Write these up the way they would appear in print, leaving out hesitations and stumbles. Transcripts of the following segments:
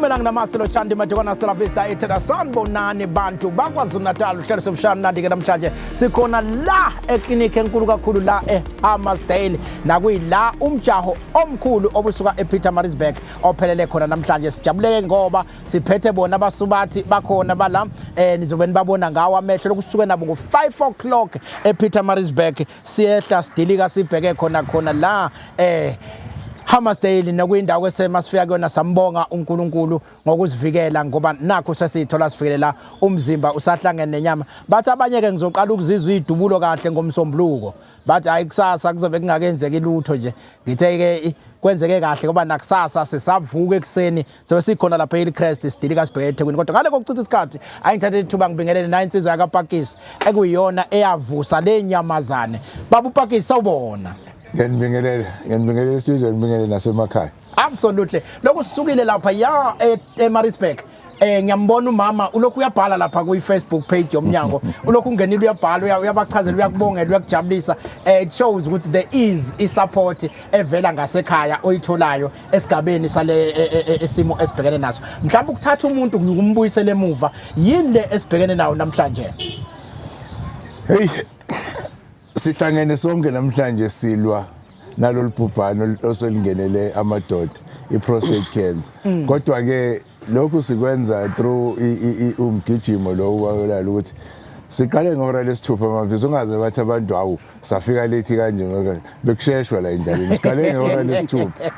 Sikhulumela nginamastelo Chandi Madikona Stella Vista ethela sanibonani bantu bakwaZulu Natal uhlelo semshana nandi ke namhlanje sikhona la eklinikhi enkulu kakhulu la eHammersdale nakuyila umjaho omkhulu obusuka ePietermaritzburg ophelele khona namhlanje sijabuleke ngoba siphethe bona abasubathi bakhona bala nizobe nibabona ngawo amehlo lokusuka nabo ngo5 o'clock ePietermaritzburg siyehla sidilika sibheke khona la Hammersdale nakuyindawo esemasifika kuyona sambonga uNkulunkulu ngokusivikela ngoba nakho sesithola sifikelela umzimba usahlangene nenyama bathi abanye ke ngizoqala ukuzizwa idubulo kahle ngomsombuluko bathi hayi kusasa kuzobe kungakenzeki lutho nje ngithe ke kwenzeke kahle ngoba nakusasa sisavuka ekseni sobe sikhona lapha eHillcrest sidilika sibheke eThekwini kodwa ngale kokuchitha isikhathi ayingithathe ithuba ngibingelele nayo insizwa yakapakisi ekuyiyona eyavusa lenyamazane baba uPakisi sawubona. Ngiyanibingelela isizwe nibingelela nasemakhaya. Absolutely. Lokhu sisukile lapha ya eMaritzburg. Ngiyambona umama ulokhu uyabhala lapha ku Facebook page yomnyango. Ulokhu ungenile uyabhala uyabachazela uyakubongela uyakujabulisa. It shows ukuthi there is support evela ngasekhaya oyitholayo esigabeni sale esimo esibhekene naso. Mhlawumbe ukuthatha umuntu ukumbuyisela emuva yini le esibhekene nayo namhlanje. Hey sihlangene sonke namhlanje silwa nalolu bhubhano osolingenele amadoda iprostate cancer kodwa ke lokhu sikwenza through umgijimo lo wawela ukuthi siqale ngehora lesithupha mavisa ungaze bathi abantu awu safika late kanje ngoba bekusheshwa la endabeni siqale ngehora lesithupha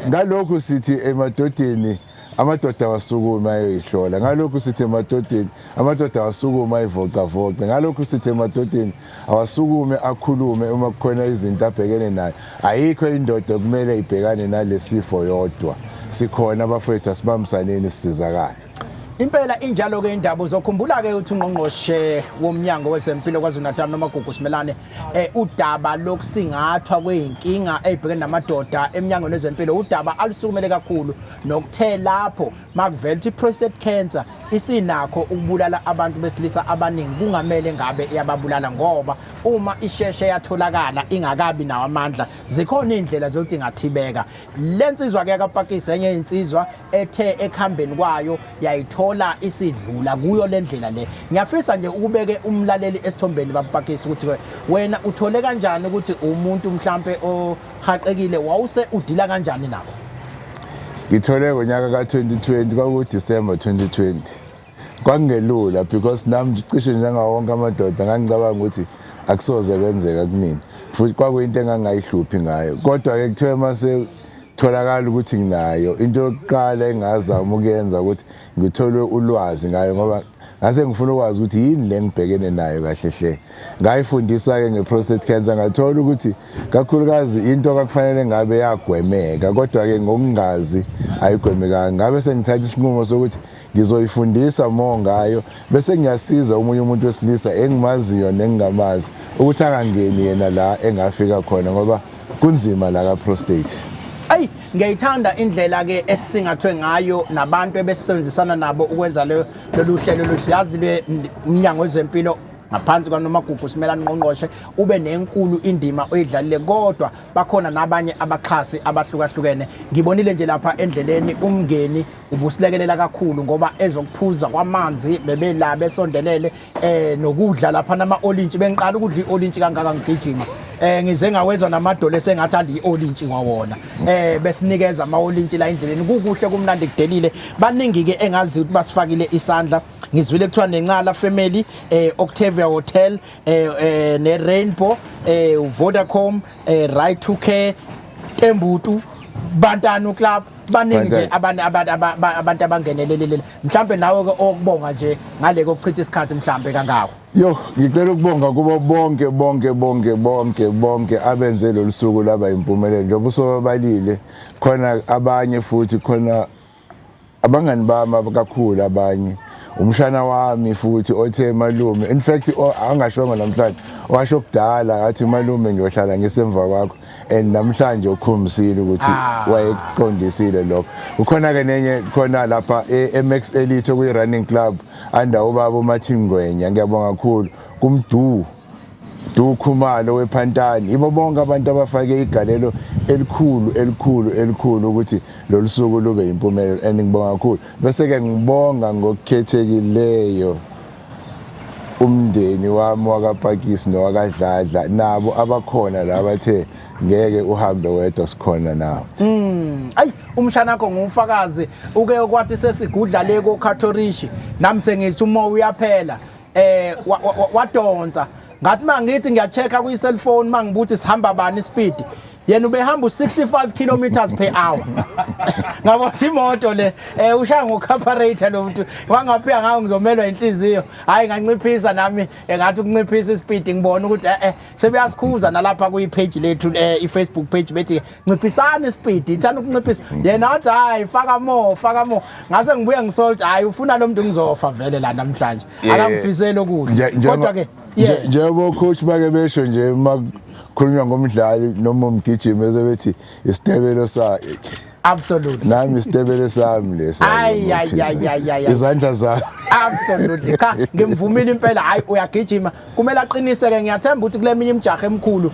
ngalokhu sithi emadodeni amadoda awasukuma ayihlola ngalokhu sithi emadodeni amadoda awasukuma ayivocavoce ngalokhu sithi emadodeni awasukume akhulume uma kukhona izinto abhekene nayo ayikho indoda kumele ibhekane nalesifo yodwa sikhona abafowethu asibamsaneni sisizakala. Impela injalo ke indaba uzokhumbula ke uthi ungqongqoshe womnyango wezempilo kwaZulu Natal noma Gugu Simelane udaba lokusingathwa kweinkinga ezibhekene namadoda eminyangweni wezempilo udaba alisukumele kakhulu nokuthe lapho makuvela ukuthi prostate cancer isinakho ukubulala abantu besilisa abaningi kungamele ngabe iyababulala ngoba uma isheshe yatholakala ingakabi nawo amandla zikhona indlela zokuthi ngathibeka lensizwa ke kaPakisi enye insizwa ethe ekhambeni kwayo yayithola isidlula kuyo lendlela le ngiyafisa nje ukubeke umlaleli esithombeni baPakisi ukuthi wena uthole kanjani ukuthi umuntu mhlambe ohaqekile wawuse udila kanjani nabo. Ngithole ngonyaka ka2020 kwaku December 2020 kwangelula because nami cishe njengawonke amadoda ngangicabanga ukuthi akusoze kwenzeka kumina futhi kwakuyinto engangayihluphi ngayo kodwa ke kuthiwe mase tholakala ukuthi nginayo into yokuqala engazama ukuyenza ukuthi ngithole ulwazi ngayo ngoba ngase ngifuna ukwazi ukuthi yini le ngibhekene nayo kahle hle ngayifundisa ke ngeprostate cancer ngathola ukuthi kakhulukazi into akakufanele ngabe yagwemeka kodwa ke ngokungazi ayigwemekanga ngabe sengithatha isinqumo sokuthi ngizoyifundisa more ngayo bese ngiyasiza umunye umuntu wesilisa engimaziyo nengingamazi ukuthi angangeni yena la engafika khona ngoba kunzima la ka prostate. Ay ngiyayithanda indlela ke esingathwe ngayo nabantu ebesebenzisana nabo ukwenza lolu hlelo lusiyazi le umnyango wezempilo ngaphansi kwanoma Gugu Simelane ngqongqoshe ube nenkulu indima oyidlalile kodwa bakhona nabanye abaxhasi abahlukahlukene ngibonile nje lapha endleleni umngeni ubusilekelela kakhulu ngoba ezokuphuza kwamanzi bebela besondelele nokudla lapha nama olintshi bengiqala ukudla iolintshi kangaka ngigijima ngize ngawezwa namadolo esengathanda iolintshi kwawona besinikeza amaolintshi la endleleni kukuhle kumnandi kudelile baningi ke engazi ukuthi basifakile isandla ngizwile kuthiwa nencala family Octavia Hotel ne Rainbow Vodacom Right to Care Tembutu Bantano Club baningi nje abantu abangenelelele mhlambe nawe ke okubonga nje ngale kokuchitha isikhathi mhlambe kangako. Yo ngicela ukubonga kubo bonke abenze lo lusuku laba impumelelo njengoba usobalile khona abanye futhi khona abangani bami kakhulu abanye umshana wami futhi othe malume in fact angashonga namhlanje washo kudala athi malume ngiyohlala ngisemva kwakho and namhlanje ukhombisile ukuthi wayeqondisile lokho ukhona ke nenye khona lapha eMax Elite kuyi running club anda ubaba uMartin Ngwenya ngiyabonga kakhulu kumdu Dukhumalo wePhantani ibo bonke abantu abafake igalelo elikhulu ukuthi lolusuku lube impumelelo ngibonga kakhulu bese ke ngibonga ngokukhethekileyo umndeni wami wakaPakisi nowakadladla nabo abakhona la bathe ngeke uhambe wedwa sikhona nawo ayi umshana wakho ngumfakazi uke kwathi sesigudla le koKathorishi nami sengithi uma uyaphela wadonsa ngathi mangithi ngiyachecka ku cellphone mangibuthi sihamba bani speed yena ubehamba u65 kilometers per hour ngabo imoto le ushaya ngocarburetor lo muntu wangaphiya ngawo ngizomelwa inhliziyo hayi nganciphisa nami ngathi ukunciphisa ispeed ngibona ukuthi sebeyasikhuza nalapha kuyipage lethu iFacebook page bethi nciphisana ispeed ithanda ukunciphisa yena wathi hayi faka more ngase ngibuye ngisolta hayi ufuna lo muntu ngizofa vele la namhlanje akamfisela ukudla kodwa ke njengoba coach bake besho nje khulunywa ngomdlali noma umgijimi esebethi isitebelo sakhe absolutely nami isitebelo sami lesa izandla zami absolutely cha ngimvumile impela hayi uyagijima kumele aqinise ke ngiyathemba ukuthi kule minye imijaho emikhulu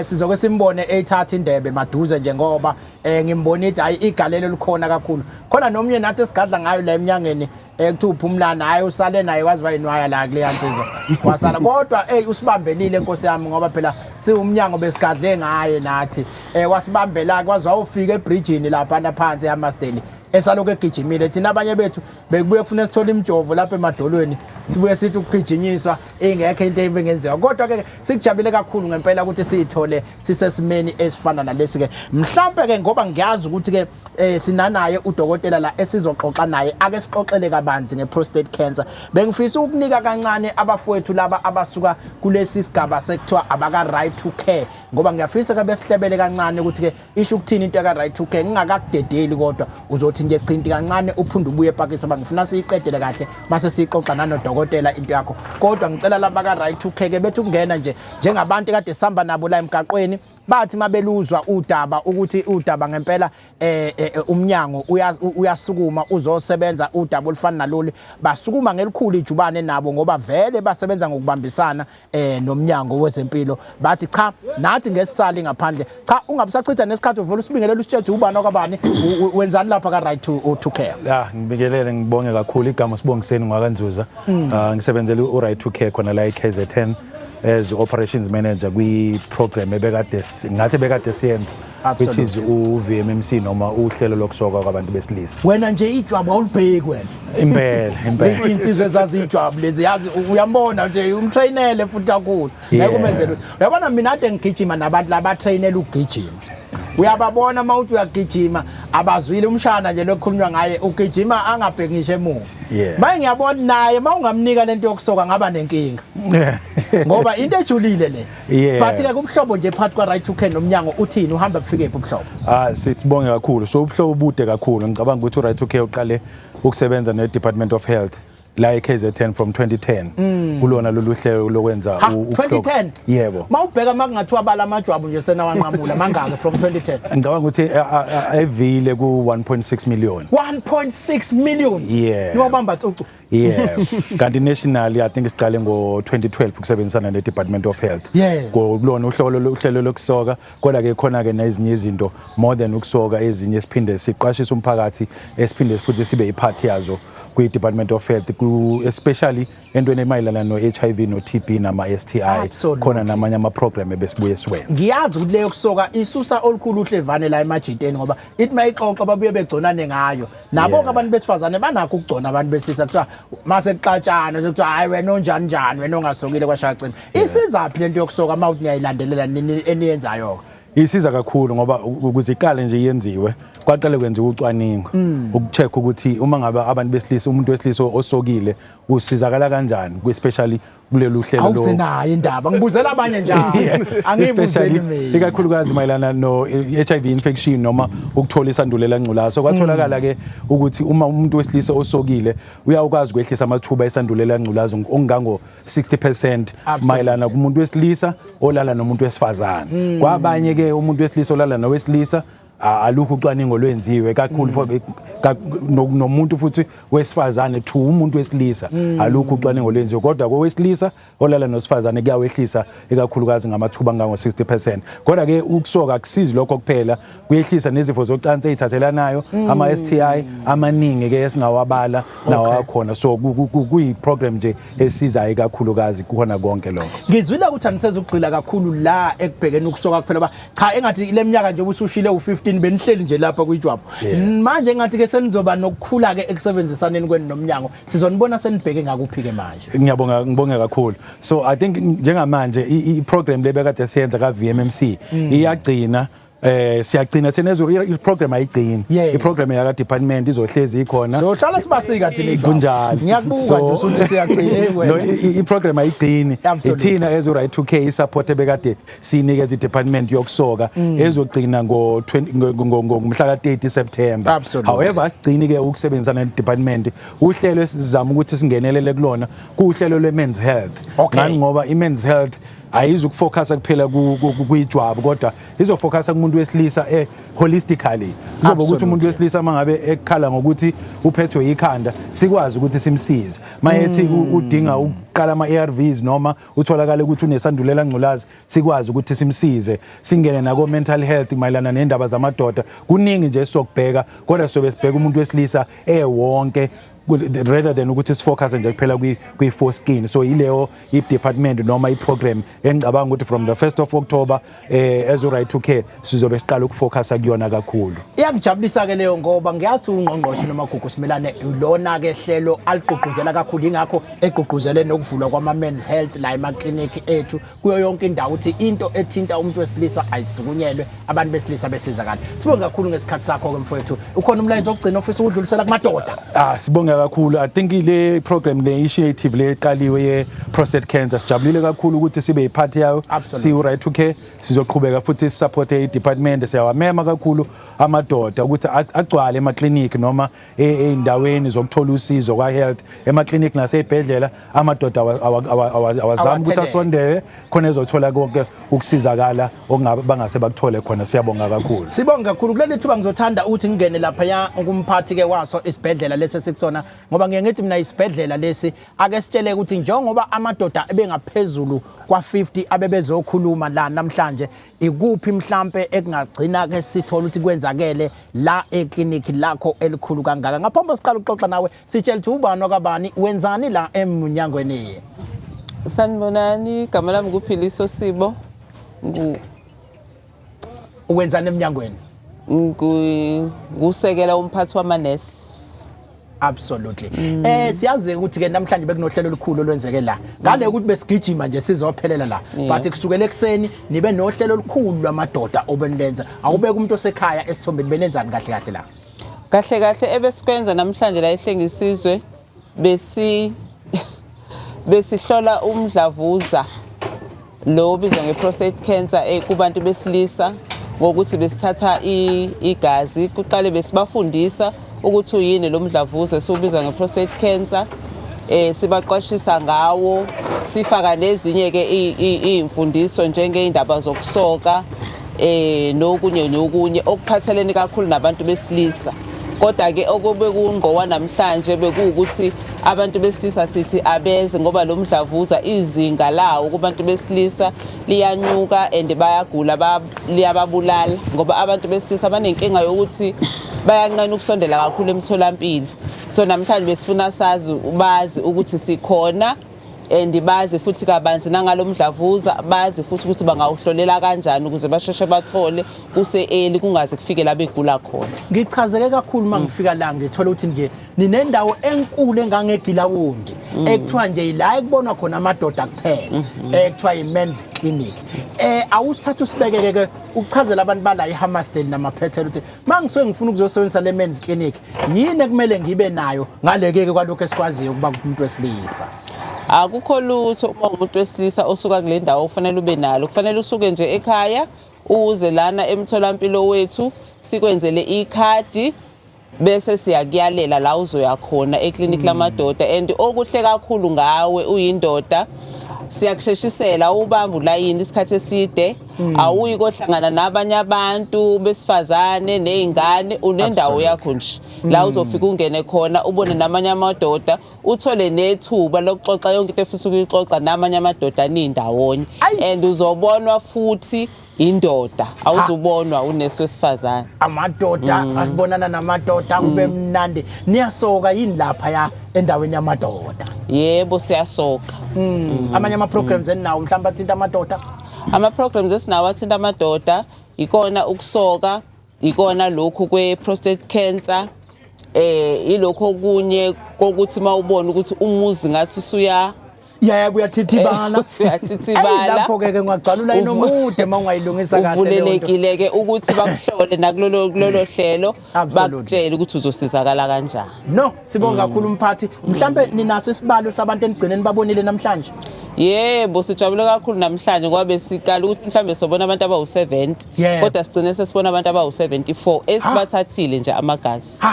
sizoke simbone ethatha indebe maduze nje ngoba ngimbonile hayi igalelo likhona kakhulu khona nomnye nathi esigadla ngayo la eminyangeni kuthi uphumlana hayi usale naye wazi bayinwaya la kule yansizwa wasala kodwa usibambelile Nkosi yami ngoba phela siwumnyango besigadle ngaye nathi wasibambela kwazi wawufika ebridgeini lapha phansi eHammersdale esaloku egijimile thina abanye bethu bekubuye kufuna sithola imjovo lapha emadolweni sibuye sithi ukugijinyiswa ingekho into ebengenziwa kodwa ke sikujabule kakhulu ngempela ukuthi siyithole sisesimeni esifana nalesi ke mhlawumbe ke ngoba ngiyazi ukuthi ke sinanaye udokotela la esizoxoxa naye ake sixoxele kabanzi ngeprostate cancer bengifisa ukunika kancane abafowethu laba abasuka kulesi sigaba sekuthiwa abaka right to care ngoba ngiyafisa ke besihlebele kancane ukuthi ke isho ukuthini into eka right to care ngingakakudedeli kodwa uzothi nje qinti kancane uphinde ubuye ePakisi bangifuna siyiqedele kahle mase sixoxa nanodokotela into yakho kodwa ngicela laba ka right to care ke bethu kungena nje njengabantu kade sihamba nabo la emgaqweni bathi mabeluzwa udaba ukuthi udaba ngempela umnyango uyasukuma uzosebenza udaba olufana nalolu basukuma ngelikhulu ijubane nabo ngoba vele basebenza ngokubambisana nomnyango wezempilo bathi cha nathi ngesisali ngaphandle cha ungabusachitha nesikhathi uvela usibingelela usitshethe ubani okwabani wenzani lapha ka right to care ngibikelele ngibonge kakhulu igama Sibongiseni ngwakanzuza ngisebenzele u right to care khona la eKZN as operations manager kwi program ebekade ngathi bekade siyenza which is uVMMC noma uhlelo lokusoka kwabantu besilisa wena nje ijwabu awulibheki wena impela insizwe ezazijwabu lezi yazi uyambona nje umtrainele futhi kakhulu ngeke umenzele uyabona mina ade ngigijima nabantu laba trainela ukugijima uyababona mawuthi uyagijima abazwile umshana nje lokukhulunywa ngaye ugijima angabhekishe emuva manje ngiyabona naye mawungamnika lento yokusoka ngaba nenkinga ngoba into ejulile le but ke kumhlobo nje phakathi kwa right to care nomnyango uthini uhamba kufike ephi umhlobo sibonge kakhulu so umhlobo bude kakhulu ngicabanga ukuthi right to care uqale ukusebenza ne Department of Health la eKZN from 2010 kulona lolu hlelo lokwenza 2010 yebo mawubheka makungathiwa bala amajwabu nje senawanqamula mangaka from 2010 ngicabanga ukuthi evile ku 1.6 million 1.6 million niwabamba cucu kanti national I think isiqale ngo2012 ukusebenzisana ne Department of Health kulona uhlelo lokusoka kodwa ke khona ke nezinye izinto more than ukusoka ezinye esiphinde siqashisa umphakathi esiphinde futhi sibe iphathi yazo kwi Department of Health especially entweni emayilana no HIV no TB nama STI khona namanye ama program ebesibuye siwenza ngiyazi ukuthi leyo kusoka isusa olukhulu uhlevane la emajiteni ngoba ithi mayixoxa babuye begconane ngayo nabo ke abantu besifazane banakho ukugcona abantu besilisa kuthiwa mase kuxatshana sekuthiwa hayi wena onjani njani wena ongasokile kwashaqina isizaphi lento yokusoka mawuthi niyayilandelela nini eniyenzayo isiza kakhulu ngoba ukuze iqale nje yenziwe kwaqale kwenziwa ucwaningo ukucheck ukuthi uma ngabe abantu besilisa umuntu wesilisa osokile usizakala kanjani especially kulelu hlelo lo awusenayo indaba ngibuzela abanye njalo angibuzeli mina ikakhulukazi mayelana no HIV infection noma ukuthola isandulela ngculaza so kwatholakala ke ukuthi uma umuntu wesilisa osokile uyakwazi ukwehlisa amathuba esandulela ngculaza ongango 60% mayelana kumuntu wesilisa olala nomuntu wesifazane kwabanye ke umuntu wesilisa olala nowesilisa alukho ucwaningo lwenziwe kakhulu nomuntu futhi wesifazane to umuntu wesilisa alukho ucwaningo lwenziwe kodwa kowesilisa olala nosifazane kuyawehlisa ikakhulukazi ngamathuba ngango 60%. Kodwa ke ukusoka akusizi lokho kuphela, kuyehlisa nezifo zocansi ezithathelanayo ama STI amaningi ke esingawabala nawo akhona. So kuyi program nje esiza ikakhulukazi kukhona konke lokho. Ngizwile ukuthi aniseze ukugxila kakhulu la ekubhekeni ukusoka kuphela ba cha engathi leminyaka nje ubusushile u15 benihleli nje lapha kuyijwabu. Manje engathi ke senizoba nokukhula ke ekusebenzisaneni kwenu nomnyango sizonibona senibheke ngakuphi ke manje. Ngibonga kakhulu. So I think njengamanje i program lebekade siyenza ka VMMC iyagcina siyagcina thina i program ayigcini. I program yaka department izohlezi ikhona. So hlala sibasika thina kunjalo. Ngiyakubuka nje ukuthi siyagcina wena. I program ayigcini. Ithina ezo right 2K support ebekade sinikeza i department yokusoka ezogcina ngomhla ka 30 September. However asigcini ke ukusebenzana ne department uhlelo esizama ukuthi singenelele kulona kuhlelo le men's health. Ngani ngoba i men's health ayizukufocus kuphela kuyijwabu kodwa izofocus kumuntu wesilisa holistically. Kuzoba ukuthi umuntu wesilisa mangabe ekhala ngokuthi uphethwe ikhanda sikwazi ukuthi simsize. Mayethi udinga uqala ama ARVs noma utholakala ukuthi unesandulela ngculazi sikwazi ukuthi simsize. Singene nako mental health mayelana nendaba zamadoda. Kuningi nje sokubheka kodwa sobe sibheka umuntu wesilisa wonke rather than ukuthi sifocus nje kuphela kwi foreskin. So ileyo i department noma i program engicabanga ukuthi from the 1st of October as right to care sizobe siqala ukufocus kuyona kakhulu. Iyangijabulisa ke leyo ngoba ngiyazi ungqongqoshe noma Gugu Simelane ulona ke hlelo aligqugquzela kakhulu ingakho egqugquzele nokuvulwa kwama men's health la ema clinic ethu kuyo yonke indawo ukuthi into ethinta umuntu wesilisa ayisukunyelwe abantu besilisa besizakala. Sibonge kakhulu ngesikhathi sakho ke mfowethu. Ukhona umlayezo ogcina ofisa ukudlulisela kumadoda? Sibonge kakhulu. I think ile program le initiative le eqaliwe ye prostate cancer sijabulile kakhulu ukuthi sibe yiphathi yayo. Si right to care sizoqhubeka futhi support i department siyawamema kakhulu amadoda ukuthi agcwale ema clinic noma eindaweni zokuthola usizo kwa health ema clinic nasezibhedlela amadoda awazama ukuthi asondele khona ezothola konke ukusizakala okungaba bangase bakuthole khona. Siyabonga kakhulu. Sibonga kakhulu kuleli thuba ngizothanda ukuthi ngene lapha ya ukumphathi ke waso isibhedlela lesi sikusona ngoba ngiyengithi mina isibhedlela lesi ake sitshele ukuthi njengoba amadoda ebengaphezulu kwa 50 abebezokhuluma la namhlanje ikuphi mhlambe ekungagcina ke sithola ukuthi kwenzakele la eclinic lakho elikhulu kangaka. Ngaphambi siqala ukuxoxa nawe sitshela ukuthi ubani okabani wenzani la emnyangweni. Sanibonani, igama lami nguPhiliso Sibo. Wenzani emnyangweni? Ngusekela umphathi wamanesi. Absolutely. Siyazi ukuthi ke namhlanje bekunohlelo olukhulu olwenzeke la. Ngale ukuthi besigijima nje sizophelela la. But kusukela ekseni nibe nohlelo olukhulu lwamadoda obenilenza. Awubeka umuntu osekhaya esithombeni benenzani kahle kahle la. Kahle kahle ebesikwenza namhlanje la ehlengisizwe besihlola umdlavuza lo obizwa ngeprostate cancer kubantu besilisa ngokuthi besithatha igazi kuqale besibafundisa ukuthi uyini lo mdlavuza esiubizwa ngeprostate cancer sibaqwashisa ngawo sifaka nezinye ke imfundiso njengeindaba zokusoka nokunye okuphathelene kakhulu nabantu besilisa. Kodwa ke okube kungqowa namhlanje bekuwukuthi abantu besilisa sithi abeze ngoba lo mdlavuza izinga lawo kubantu besilisa liyanyuka and bayagula liyababulala ngoba abantu besilisa banenkinga yokuthi bayancane ukusondela kakhulu emtholampilo. So namhlanje besifuna bazi ukuthi sikhona and bazi futhi kabanzi nangalo mdlavuza bazi futhi ukuthi bangawuhlolela kanjani ukuze basheshe bathole kuse-early kungaze kufike la begula khona. Ngichazeke kakhulu mangifika la ngithola ukuthi nje ninendawo enkulu engangegilawundi ekuthiwa nje la ekubonwa khona amadoda kuphela ekuthiwa i-men's clinic. Awusithatha usibekeke ke ukuchazela abantu bala eHammersdale namaphethelo ukuthi mangisuke ngifuna ukuzosebenzisa le men's clinic yini ekumele ngibe nayo ngaleke kwalokho esikwaziyo ukuba umuntu wesilisa. Akukho lutho uma umuntu wesilisa osuka kule ndawo ufanele ube nalo. Kufanele usuke nje ekhaya uze lana emtholampilo wethu sikwenzele ikhadi bese siyakuyalela la uzoya khona eclinic lamadoda. And okuhle kakhulu ngawe uyindoda siyakusheshisela ubamba ulayini isikhathi eside awuyi kohlangana nabanye abantu besifazane nezingane unendawo yakho nje la uzofika ungene khona ubone namanye amadoda uthole nethuba lokuxoxa yonke into efisa ukuyixoxa namanye amadoda anindawonye and uzobonwa futhi indoda awuzubonwa uneso wesifazane amadoda asibonana namadoda kube mnandi niyasoka yini lapha ya endaweni yamadoda yebo siyasoka amanye ama programs eninawo mhlawumbe athinta amadoda ama programs esinawo athinta amadoda ikona ukusoka ikona lokhu kwe prostate cancer ilokho okunye kokuthi mawubona ukuthi umuzi ngathi usuya kuyathithibala uyathithibala lapho ke ngagcwala ulayini omude mawungayilungisa kahle uvulelekile ke ukuthi bakuhlole nakulolo hlelo bakutshela ukuthi uzosizakala kanjani no sibonga kakhulu umphathi mhlambe ninaso isibalo sabantu enigcineni babonile namhlanje yebo sijabule kakhulu namhlanje ngoba besikala ukuthi mhlambe sobona abantu abawu70 kodwa sigcine sesibona abantu abawu74 esibathathile nje amagazi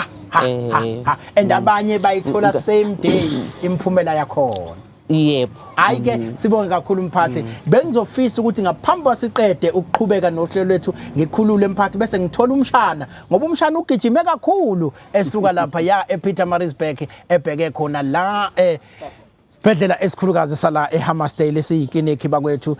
and abanye bayithola same day imphumela yakhona yebo ayike sibonge kakhulu umphathi bengizofisa ukuthi ngaphambi siqede ukuqhubeka nohlelo lwethu ngikhulule umphathi bese ngithola umshana ngoba umshana ugijime kakhulu esuka lapha ya ePietermaritzburg ebheke khona la Bedlela esikhulukazi sala eHammersdale esiyiklinikhi bakwethu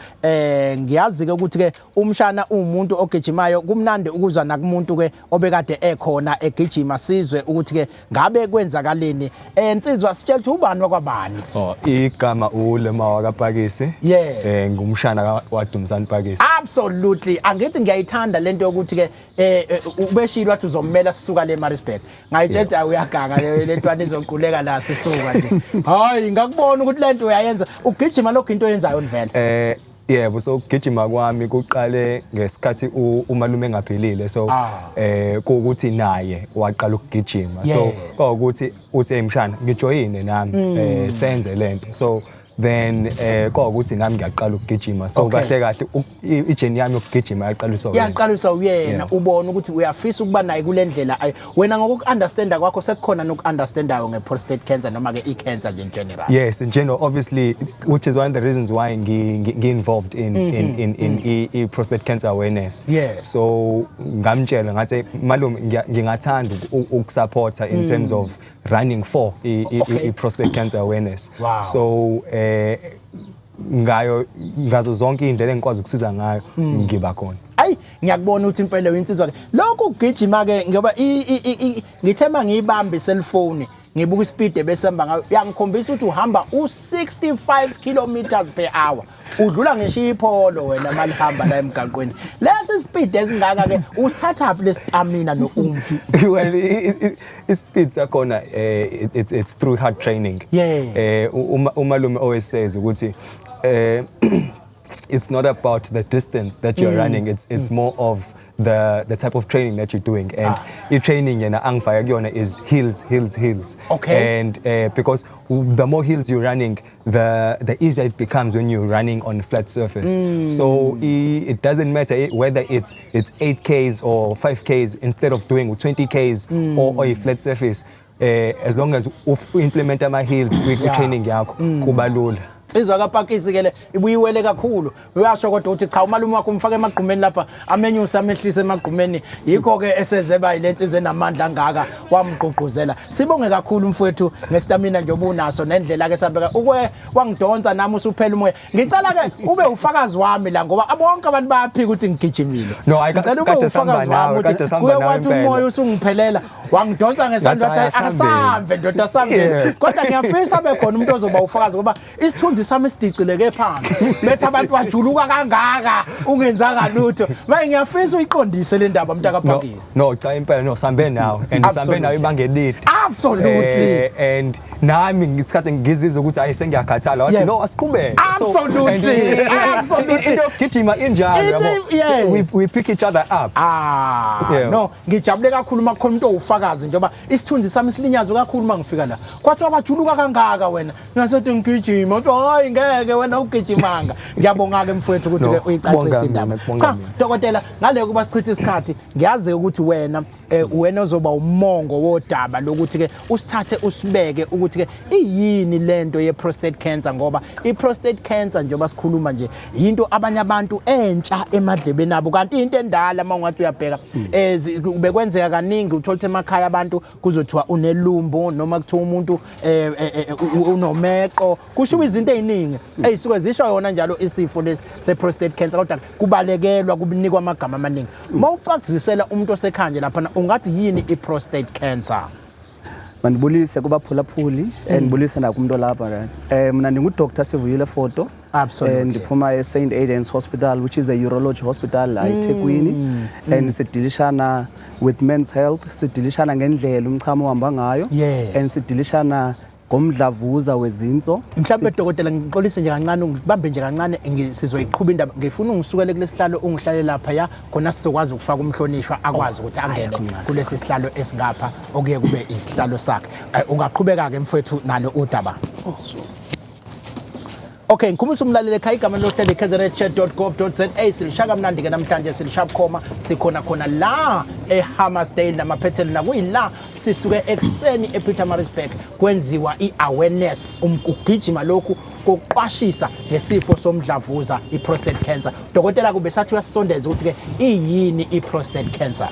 ngiyazi ke ukuthi ke umshana umuntu ogijimayo kumnandi ukuzwa nakumuntu ke obekade ekhona egijima sizwe ukuthi ke ngabe kwenzakaleni insizwa sitshela ukuthi ubani wakwabani igama ulema wakapakisi ngumshana waDumzani Pakisi absolutely angithi ngiyayithanda lento yokuthi ke ubeshilo wathi uzomela sisuka le Maritzburg ngayitshela uyagaga lentwana izoquleka la sisuka nje hayi ngakubona ukuthi lento uyayenza ugijima lokho into oyenzayo nivele yebo so ukugijima kwami kuqale ngesikhathi umalume engaphilile so ukuthi naye waqala ukugijima so ukuthi uthi emshana ngijoyine nami senze lento so then ukuthi nami ngiyaqala ukugijima so kahle kahle ijeni yami yokugijima yaqaliswa uyena ubona ukuthi uyafisa ukuba naye kulendlela wena ngokuunderstanda kwakho sekukhona nokuunderstandayo ngeprostate cancer noma ke icancer nje in general yes in general obviously which is one of the reasons why ngi involved in prostate cancer awareness so ngamtshela ngathi malume ngingathanda ukusupporta in terms of running for prostate cancer awareness so ngazo zonke indlela engikwazi ukusiza ngayo ngiba khona ayi ngiyakubona ukuthi impela uyinsizwa ke lokho ugijima ke ngoba ngithema ngiyibambe cellphone ngibuka ispeed ebesihamba ngayo yangikhombisa ukuthi uhamba u65 kilometers per hour udlula ngisho ipholo wena malihamba la emgaqweni lesi speed esingaka ke usatha le stamina noumfi well ispeed sakhona it's through hard training umalume always says ukuthi it's not about the distance that you're running it's more of the type of training that you're doing and training yena angifaka kuyona is hills and because the more hills you're running the easier it becomes when you're running on flat surface so it doesn't matter whether it's 8Ks or 5Ks instead of doing 20Ks or a flat surface as long as implement ama hills with training yakho kuba lula Izwa kaPakisi ke le ibuyiwele kakhulu uyasho kodwa uthi cha umalume wakho umfaka emagqumeni lapha amenyusa amehlise emagqumeni yikho ke esezeba ilensizwe enamandla angaka wamgqugquzela sibonge kakhulu mfowethu ngestamina nje obunaso nendlela ke sabeka ukwe wangidonsa nami usuphela umoya ngicela ke ube ufakazi wami la ngoba bonke abantu bayaphika ukuthi ngigijimile no kade samba nawe kwathi umoya usungiphelela wangidonsa ngesandla akasambe ndoda sambe kodwa ngiyafisa bekhona umuntu ozoba ufakazi ngoba isithunzi sami sidicileke phansi bethe abantu bajuluka kangaka ungenzanga lutho manje ngiyafisa uyiqondise le ndaba mntaka Pakisi no cha impela no sambe nawe and sambe nawe ibangelide absolutely and nami ngisikhathi ngizizwe ukuthi ayisengiyakhathala wathi no asiqhubeke absolutely into gijima injalo yabo we pick each other up no ngijabule kakhulu makukhona umuntu owufakazi njengoba isithunzi sami silinyazwe kakhulu mangifika la kwathi wabajuluka kangaka wena ngasethi ngigijima hayi ngeke wena ugijimanga ngiyabonga ke mfowethu ukuthi ke uyicacise indaba cha dokotela ngale kuba sichitha isikhathi ngiyazi ukuthi wena ozoba umongo wodaba lokuthi ke usithathe usibeke ukuthi ke iyini lento ye prostate cancer ngoba I prostate cancer njengoba sikhuluma nje into abanye abantu entsha emadlebeni abo kanti into endala mangathi uyabheka bekwenzeka kaningi uthola emakhaya abantu kuzothiwa unelumbu noma kuthiwa umuntu unomeqo kusho izinto eziningi ezisuke zisho yona njalo isifo lesi se prostate cancer kodwa kubalekelwa kubinikwa amagama amaningi mawucacizisela umuntu osekhanje lapha ungathi yini I prostate cancer Mandibulise kubaphulaphuli ndibulise nakumuntu lapha mina ndingu-Dr. Sivuyile Foto ndiphuma e-St. Aidan's Hospital which is a urology hospital eThekwini and sidilishana with men's health sidilishana ngendlela umchamo ohamba ngayo and sidilishana ngomdlavuza wezinso mhlawumbe dokotela ngixolise nje kancane ngibambe nje kancane sizoyiqhubha indaba ngifuna ungisukele kulesihlalo ungihlale lapha ya khona sizokwazi ukufaka umhlonishwa akwazi ukuthi angene kulesi sihlalo esingapha okuye kube isihlalo sakhe ungaqhubeka ke mfowethu nalo udaba Okay, ngikhumbuza umlaleli ekhaya igama lohlelo kzn.gov.za silishaka mnandi ke namhlanje silishapkhoma sikhona la eHammersdale namaphethelo nakuyila sisuke ekseni ePietermaritzburg kwenziwa iawareness ukugijima lokhu kokuqwashisa ngesifo somdlavuza iprostate cancer. Dokotela kube sathi uyasondeza ukuthi ke iyini iprostate cancer.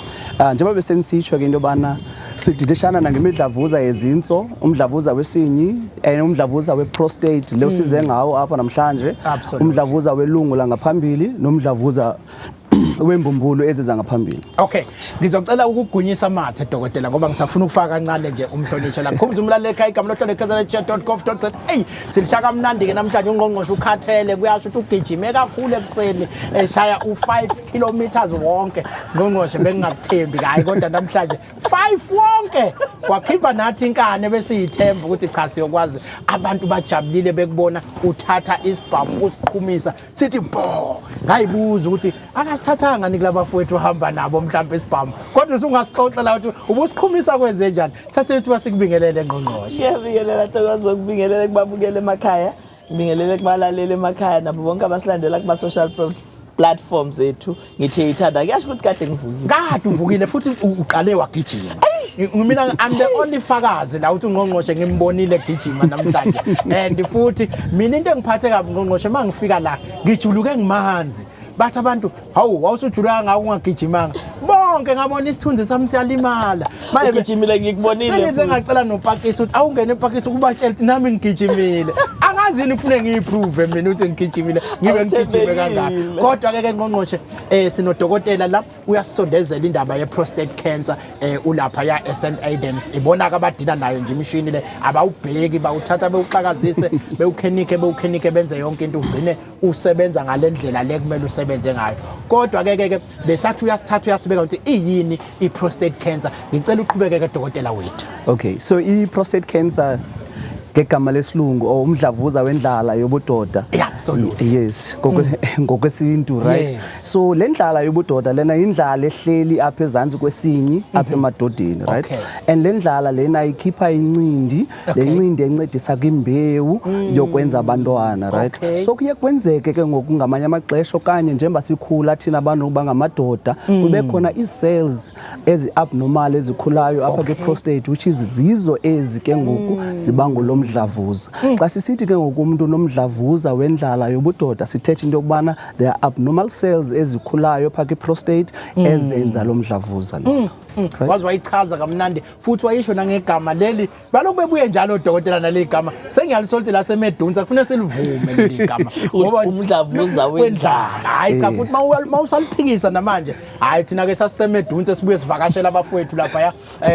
Njengoba besenisitsho ke into bana sidilishana nangemidlavuza yezinso, umdlavuza wesinyi, umdlavuza weprostate lo size ngawo apha namhlanje, umdlavuza welungu la ngaphambili nomdlavuza wembumbulo eziza ngaphambili. Okay, ngizocela ukugunyisa amathe dokotela ngoba ngisafuna ukufaka kancane nje umhlonishwa la. Khumbuza umlaleli ekhaya igama lohlelo kzn.gov.za. Silishaka mnandi ke namhlanje ungqongqoshe ukhathele kuyasho ukuthi ugijime kakhulu ekseni eshaya u5 kilometers wonke. Ngqongqoshe bengingakuthembi hayi kodwa namhlanje 5 wonke kwakhipha nathi inkane bese yithemba ukuthi cha siyokwazi abantu bajabulile bekubona uthatha isibhamu usiqhumisa sithi bo ngayibuza ukuthi akasithathanga nikulabafowethu hamba nabo mhlawumbe isibhamu kodwa usungasixoxela ukuthi ubusiqhumisa kwenze njani sathe ukuthi basikubingelele ngqongqoshe ngiyabingelela Thokoza ukubingelela kubabukele emakhaya ngibingelele kubalaleli emakhaya nabo bonke abasilandela kuma social platforms ethu ngithe ithanda kuyasho ukuthi kade ngivukile kade uvukile futhi uqale wagijima mina I'm the only fakazi la uthi ungqongqoshe ngimbonile gijima namhlanje and futhi mina into engiphathe kabi ngqongqoshe mangifika la ngijuluke ngimanzi bathi abantu hawu wawusujulanga ngako ungagijimanga bonke ngabona isithunzi sami siyalimala manje ngijimile ngikubonile sengize ngacela noPakisi ukuthi awungene ePakisi kubatshela ukuthi nami ngigijimile angazini ufune ngiyiprove mina ukuthi ngigijimile ngibe ngigijime kangaka kodwa ke ngqongqoshe sinodokotela la uyasondezela indaba ye prostate cancer ulapha ya St. Aidan's ibona ka badila nayo nje imishini le abawubheki bawuthatha bewuqhakazise bewukhenike benze yonke into ugcine usebenza ngalendlela le kumele usebenze ngayo kodwa ke besathi uyasithatha uyasibeka ukuthi iyini iprostate cancer ngicela uqhubeke ke dokotela wethu. Okay, so prostate cancer ngegama lesilungu umdlavuza wendlala yobudoda. Absolutely. Yes, ngokwesintu right. Yes. So le ndlala yobudoda lena indlala ehleli apha ezantsi kwesinyi apha emadodeni right. And le ndlala lena ikhipha incindi le ncindi encedisa kwimbewu yokwenza abantwana right. So kuye kwenzeke ke ngokungamanye amaxesha okanye njengoba sikhula thina abantu bangamadoda kube khona ii-cells ezi-abnormal ezikhulayo apha kwi-prostate which is zizo ezi ke ngoku zibangula umdlavuza. Xa sisithi ke ngokumuntu nomdlavuza wendlala yobudoda sithethe into yokubana there are abnormal cells ezikhulayo phakathi kwi-prostate ezenza lo mdlavuza lo. Wazi wayichaza kamnandi futhi wayisho nangegama leli baloku bebuye njalo udokotela naleli gama sengiyalisolthi la semedunza kufanele silivume leli gama ngoba umdlavuza wendlala hayi cha futhi mawusaliphikisa namanje hayi thina ke sasisemedunza sibuye sivakashela abafowethu lapha ya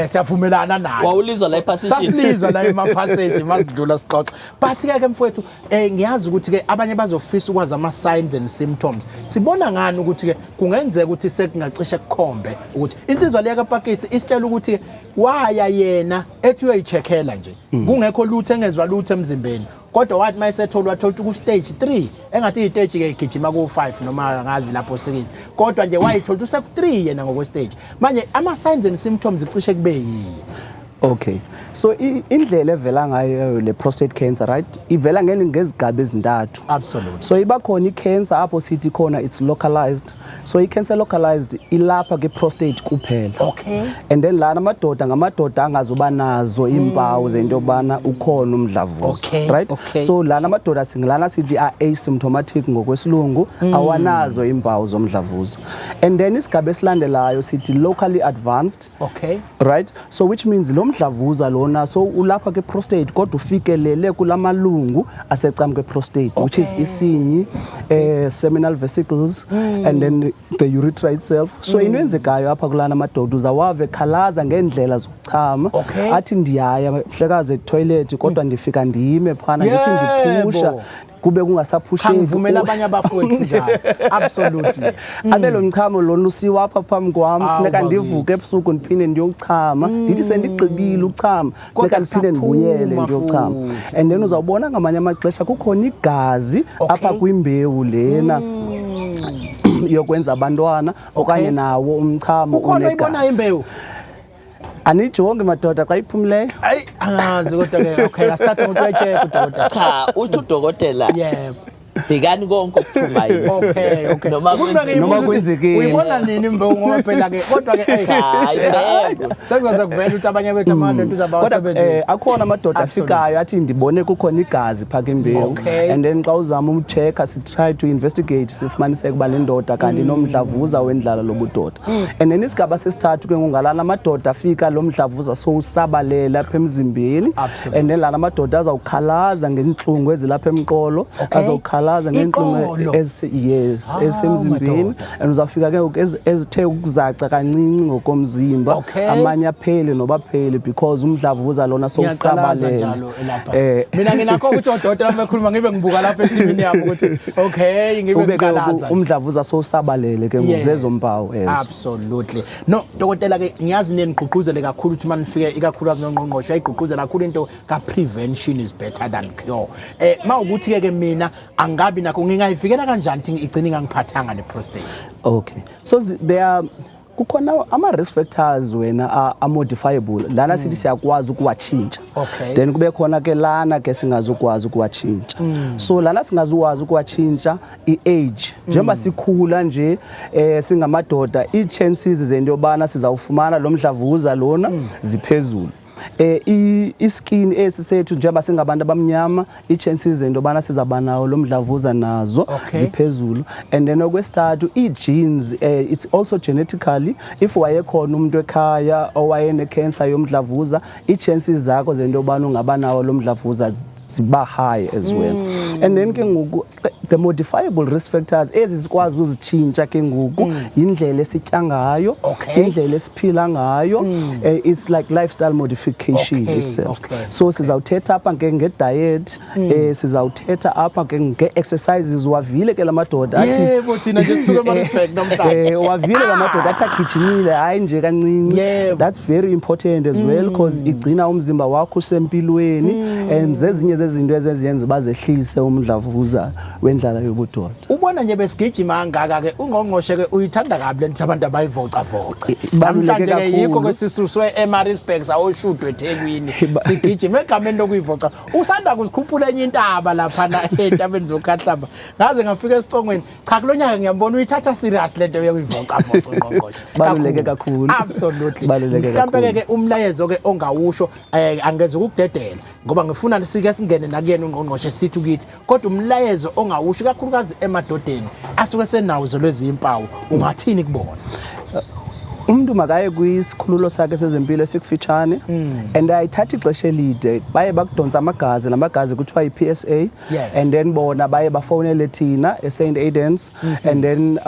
siyavumelana naye wawulizwa la ephasishini sasilizwa la emaphasage masidlula sixoxa but ke mfowethu ngiyazi ukuthi ke abanye bazofisa ukwazi ama signs and symptoms sibona ngani ukuthi ke kungenzeka ukuthi sekungacishe kukhombe ukuthi insizwa leya Pakisi isitshela ukuthi waya yena ethi uyoyicheckela nje kungekho lutho engezwa lutho emzimbeni kodwa wathi mayisethola wathola ku stage 3 engathi i-stage ke igijima ku 5 noma ngazi lapho 6 kodwa nje wayithola useku 3 yena ngokwe stage manje ama signs and symptoms icishe kube yini Okay, so indlela evela ngayo le prostate cancer, right, ivela ngezigaba ezintathu. Absolutely. So iba khona i-cancer apho sithi khona it's localized. So i-cancer localized ilapha ke-prostate kuphela. Okay. And then lana ngamadoda angazuba nazo impawu zento yokubana ukhona umdlavuza. Okay, Right? okay. So lana madoda singilana sithi are asymptomatic ngokwesilungu, awanazo impawu zomdlavuza. And then isigaba esilandelayo sithi locally advanced. Okay. Right? So which means lo mdlavuza lona so ulapha ke prostate kodwa ufikelele kulamalungu asecam ke prostate, which is isinyi, seminal vesicles, and then the urethra itself. So into enzekayo apha kulana madoda uzawave khalaza ngendlela zokuchama, Okay. athi ndiyaya mhlekazi etoilet kodwa ndifika ndime phana ngithi ndiphusha Yebo. kube kungasaphusheki. Angivumela abanye abafowethu njalo. Absolutely. Abe lo mchamo lona usiwa apha phambi kwami, funeka ndivuke ebusuku ndiphinde ndiyochama, ndithi sendigqibile uchama, funeka ndiphinde ndibuyele ndiyochama. And then uzawubona ngamanye amaxesha kukhona igazi apha kwimbewu lena yokwenza abantwana okanye nawo umchamo Ukhona uyibona imbewu? Anijonge madoda xa iphumileyo. Hayi angazi kodwa ke okay asithathe ngotsheke udokotela. Cha, uthi udokotela. Yebo. Bhekani konke okuphuma Okay. Noma kwenzekile. Uyibona nini imbewu ngoba phela ke kodwa ke Hayi bheko. Sengaze kuvela ukuthi abanye bethu amanje Kodwa uzabawasebenzisa. akhona amadoda afikayo athi ndibone kukhona igazi phaka imbewu. Okay. And then xa uzama umchecka si try to investigate sifumaniseke uba le ndoda kanti nomdlavuza wendlala lobudoda. And then isigaba sesithathu ke ngalana amadoda afika lo mdlavuza so usabalela apha emzimbeni. And then lana amadoda azawukhalaza ngenhlungu ezilapha emqolo, azawukhalaza ngenhlungu esemzimbeni, and uzafika ke ezithe ukuzaca kancinci ngokomzimba, amanye aphele nobaphele because umdlavuza lona so usabalela. Mina nginakho ukuthi odokotela bekhuluma ngibe ngibuka lapha eTV yabo ukuthi okay ngibe ngikalaza. Umdlavuza so usabalele ke ngozezo mpawu ezo. Absolutely. No dokotela ke ngiyazi nenigqugquzele kakhulu ukuthi manifike ikakhulukazi noNgqongqoshe ayigqugquzela kakhulu into ka prevention is better than cure. Mawukuthi ke mina angabi nakho ngingayivikela kanjani ukuthi igcine ngangiphathanga le prostate? Okay, so there are kukhona ama risk factors wena are modifiable lana sithi siyakwazi ukuwatshintsha. Okay. Then kube khona ke lana ke singazukwazi ukuwatshintsha. So lana singazukwazi ukuwatshintsha i-age njengoba sikhula nje singamadoda i-chances zento yobana sizawufumana lo mdlavuza lona ziphezulu. I-skin esisethu njengoba singabantu abamnyama i-chances zento bana sizaba nawo lo mdlavuza nazo ziphezulu. And then okwesithathu i-genes it's also genetically if wayekhona umuntu ekhaya owayene cancer yomdlavuza i-chances zakho zento bana ungaba nawo lo mdlavuza ziba high as well. And then ke ngoku the modifiable risk factors ezikwazi uzitshintsha ke ngoku indlela esitya ngayo, indlela esiphila ngayo, it's like lifestyle modification itself. So sizawuthetha apha ke nge-diet, sizawuthetha apha ke nge-exercises wavile ke lamadoda athi yebo thina nje sisuke eMaritzburg namhlanje. Wavile lamadoda athi agijimile hayi nje kancinci. That's very important as well because igcina umzimba wakho usempilweni and zezinye zezinto ezenziyenza bazehlise umdlavuza wendlala yobudoda. Ubona nje besigijima ngaka ke uNgqongqoshe ke uyithanda kabi lento abantu abayivoca voca. Baluleke Namhlanje ke yikho ke kakhulu. sisuswe eMaritzburg sawoshudwe eThekwini. Sigijima egameni lokuyivoca. Usanda kuzikhuphula enye intaba lapha na entabeni zokhahlamba. Ngaze ngafika esicongweni. Cha kulonyaka ngiyambona uyithatha serious lento yokuyivoca voca uNgqongqoshe. Baluleke kakhulu. Absolutely. Baluleke kakhulu. Mhlawumbe ke umlayezo ke ongawusho angeze ukudedela ngoba ngifuna sike singene nakuyena uNgqongqoshe sithi kithi kodwa umlayezo ongawusho kakhulukazi emadodeni asuke senawo lezimpawu ungathini kubona? Umuntu makaye kwisikhululo sakhe sezempilo esikufitshane and ayithatha ixesha elide baye bakudonsa amagazi namagazi kuthiwa i-PSA and then bona baye bafonele thina eSt Aidan's and then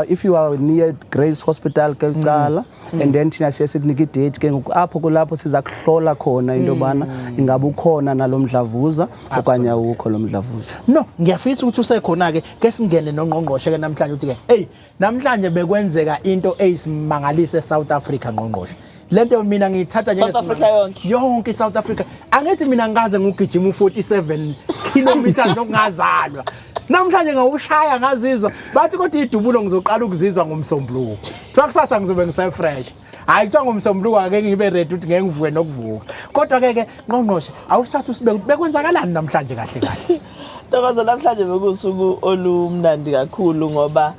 if you are near Grace Hospital ke uqala and then thina siye sikunika i-date ke ngoku apho kulapho siza kuhlola khona into bana ingabe ukhona nalomdlavuza okanye awukho lomdlavuza. No ngiyafisa ukuthi usekhona ke singene noNgqongqoshe ke namhlanje uthi ke hey namhlanje bekwenzeka into eyisimangaliso eSouth Africa Ngqongqoshe. Lento mina ngiyithatha nje South Africa yonke South Africa. Angithi mina ngaze ngugijima u47 kilometers nokungazalwa. Namhlanje ngawushaya ngazizwa bathi kodwa idubulo ngizoqala ukuzizwa ngomsombuluko. Kuthiwa kusasa ngizobe ngise fresh. hayi kuthiwa ngomsombuluko ake ngibe ready ukuthi ngeke ngivuke nokuvuka kodwa ke ngqongqoshe awusathi usibe bekwenzakalani namhlanje kahle kahle Ntokozo namhlanje bekusuku olumnandi kakhulu ngoba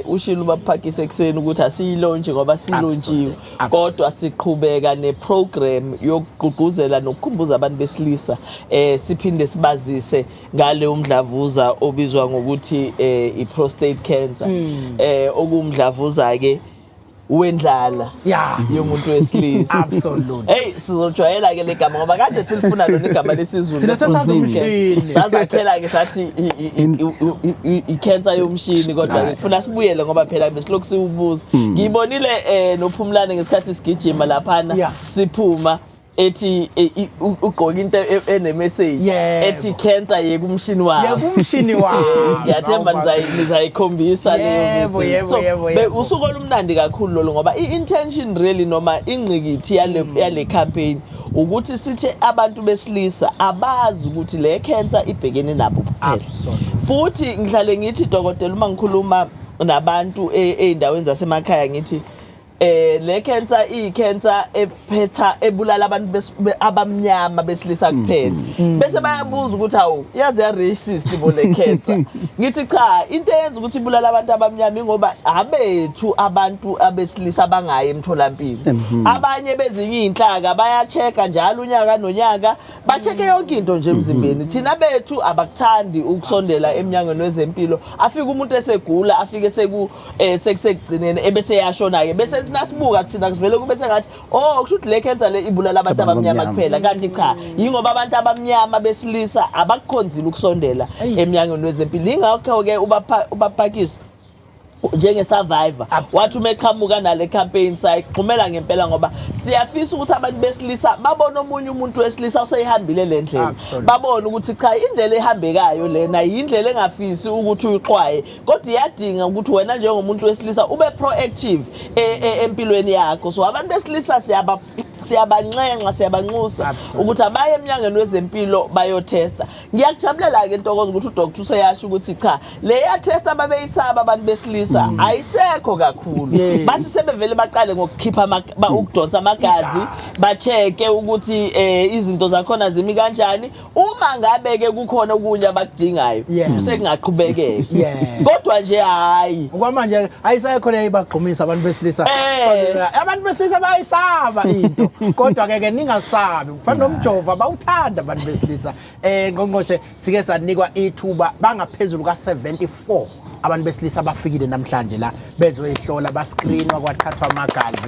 ushilo ubaphakise ekseni ukuthi asiyilonje ngoba silonjiwe kodwa siqhubeka neprogram yokugqugquzela nokukhumbuza abantu besilisa siphinde sibazise ngale umdlavuza obizwa ngokuthi iprostate cancer okumdlavuza ke wendlala yomuntu wesilisa absolutely hey sizojwayela ke legama ngoba kade silifuna lona igama lesizulu thina sesazumshini sazakhela ke sathi icancer yomshini kodwa ngifuna sibuyele ngoba phela besilokhu siwubuza ngiyibonile nophumlane ngesikhathi sigijima laphana siphuma ethi ugqoka into ene message ethi cancer yekumshini wakho yekumshini wakho ngiyathemba nizayikhombisa leyo message usuku olumnandi kakhulu lo ngoba i-intention really noma ingqikithi yale campaign ukuthi sithi abantu besilisa abazi ukuthi le cancer ibhekene nabo kuphela futhi ngihlale ngithi dokotela uma ngikhuluma nabantu eindaweni zasemakhaya ngithi le cancer cancer ephetha ebulala abantu abamnyama besilisa kuphela bese bayabuza ukuthi hawu yazi ya racist bo le cancer ngithi cha into eyenza ukuthi ibulala abantu abamnyama ingoba abethu abantu abesilisa bangayi emtholampilo abanye bezinye inhlaka bayacheka njalo unyaka nonyaka bacheke yonke into nje emzimbeni thina bethu abakuthandi ukusondela eminyangweni wezempilo afika umuntu esegula afike sekugcinene ebese yashona ke bese nasibuka thina kuvele kube sengathi kusho ukuthi le cancer le ibulala abantu abamnyama kuphela kanti cha yingoba abantu abamnyama besilisa abakukhonzile ukusondela eminyangweni wezempilo ingakho ke ubaphakisa njenge survivor wathi umeqhamuka nale campaign sayixhumela ngempela ngoba siyafisa ukuthi abantu besilisa babone omunye umuntu wesilisa oseyihambile le ndlela babone ukuthi cha indlela ehambekayo lena indlela engafisi ukuthi uyiqhwaye kodwa iyadinga ukuthi wena njengomuntu wesilisa ube proactive empilweni yakho so abantu besilisa siyabanxenxa siyabanxusa ukuthi abaye eminyangweni wezempilo bayotesta ngiyakujabulela ke Ntokozo ukuthi udoctor useyasho ukuthi cha le ya test ababeyisaba abantu besilisa ayisekho kakhulu bathi sebevele baqale ngokukhipha ukudonsa amagazi bacheke ukuthi izinto zakhona zimi kanjani uma ngabe ke kukhona okunye abakudingayo sekungaqhubekeka kodwa nje hayi okwamanje ayisekho le ibagqumisa abantu besilisa abantu besilisa bayisaba into kodwa ke ningasabi kufanele nomjova bawuthanda abantu besilisa ngqongqoshe sike sanikwa ithuba bangaphezulu ka74 abantu besilisa abafikile namhlanje la bezoyihlola bascreenwa kwathathwa amagazi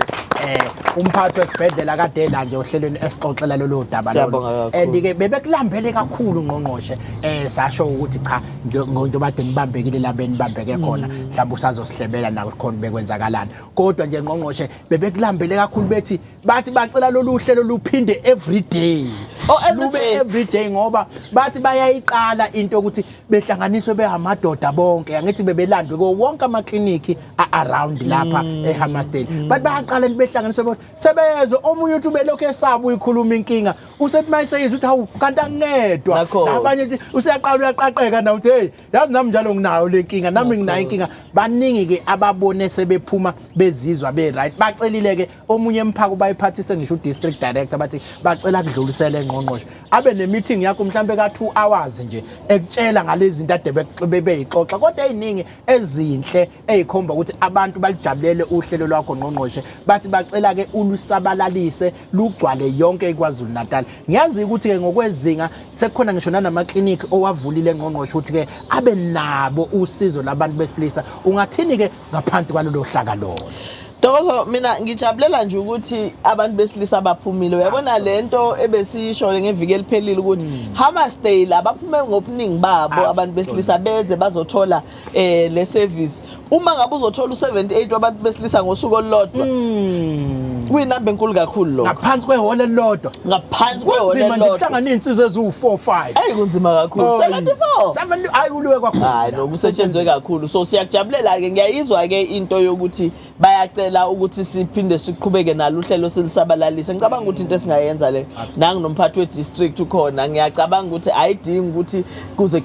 umphathi wesibhedlela kade la nje ohlelweni esixoxela lolu daba lolu andike bebekulambele kakhulu ngqongqoshe sasho ukuthi cha njengoba bade nibambekile labeni bambeke khona mhlawumbe usazosihlebela nako khona bekwenzakalana kodwa nje ngqongqoshe bebekulambele kakhulu bethi bathi bacela lolu hlelo luphinde every day every day ngoba bathi bayayiqala into ukuthi behlanganiswe behamadoda bonke angithi bebelandwe ko wonke amakliniki around lapha eHammersdale bathi bayaqala behlanganiswe bonke sebezo omunye uthi belokho esaba uyikhuluma inkinga usethi mayiseyiza uthi hawu kanti angedwa abanye uthi usiyaqala uyaqaqeka na uthi hey yazi nami njalo nginayo le nkinga nami nginayo inkinga baningi ke ababone sebephuma bezizwa be right bacelile ke omunye emphako bayiphathise ngisho district director bathi bacela kudlulisele ngqongqoshe abe ne meeting yakho mhlambe ka 2 hours nje ekutshela ngalezi zinto ade bebeyixoxa kodwa eziningi ezinhle ezikhomba ukuthi abantu balijabulele uhlelo lwakho ngqongqoshe bathi bacela ke ulusabalalise lugcwale yonke eKwaZulu Natal ngiyazi ukuthi ke ngokwezinga sekukhona ngisho namaklinikhi owavulile ngqongqoshe ukuthi ke abe nabo usizo labantu besilisa ungathini ke ngaphansi kwalolu hlaka lo Ntokozo mina ngijabulela nje ukuthi abantu besilisa baphumile uyabona lento ebesisho ngeviki eliphelile ukuthi Hammersdale abaphume ngobuningi babo abantu besilisa beze bazothola le service uma ngabe uzothola u78 wabantu besilisa ngosuku olulodwa kuyinamba enkulu kakhulu lokho ngaphansi kwehole elilodwa ngaphansi kwehole elilodwa kuhlangana insizwe ezu45 kunzima kakhulu 74 hayi uliwe kakhulu hayi nokusetshenzwe kakhulu so siyakujabulela ke ngiyayizwa ke into yokuthi bayacela ukuthi siphinde siqhubeke nalo uhlelo selisabalalise ngicabanga ukuthi into esingayenza le nangu nomphathi we district ukhona ngiyacabanga ukuthi ayidingi ukuthi kuze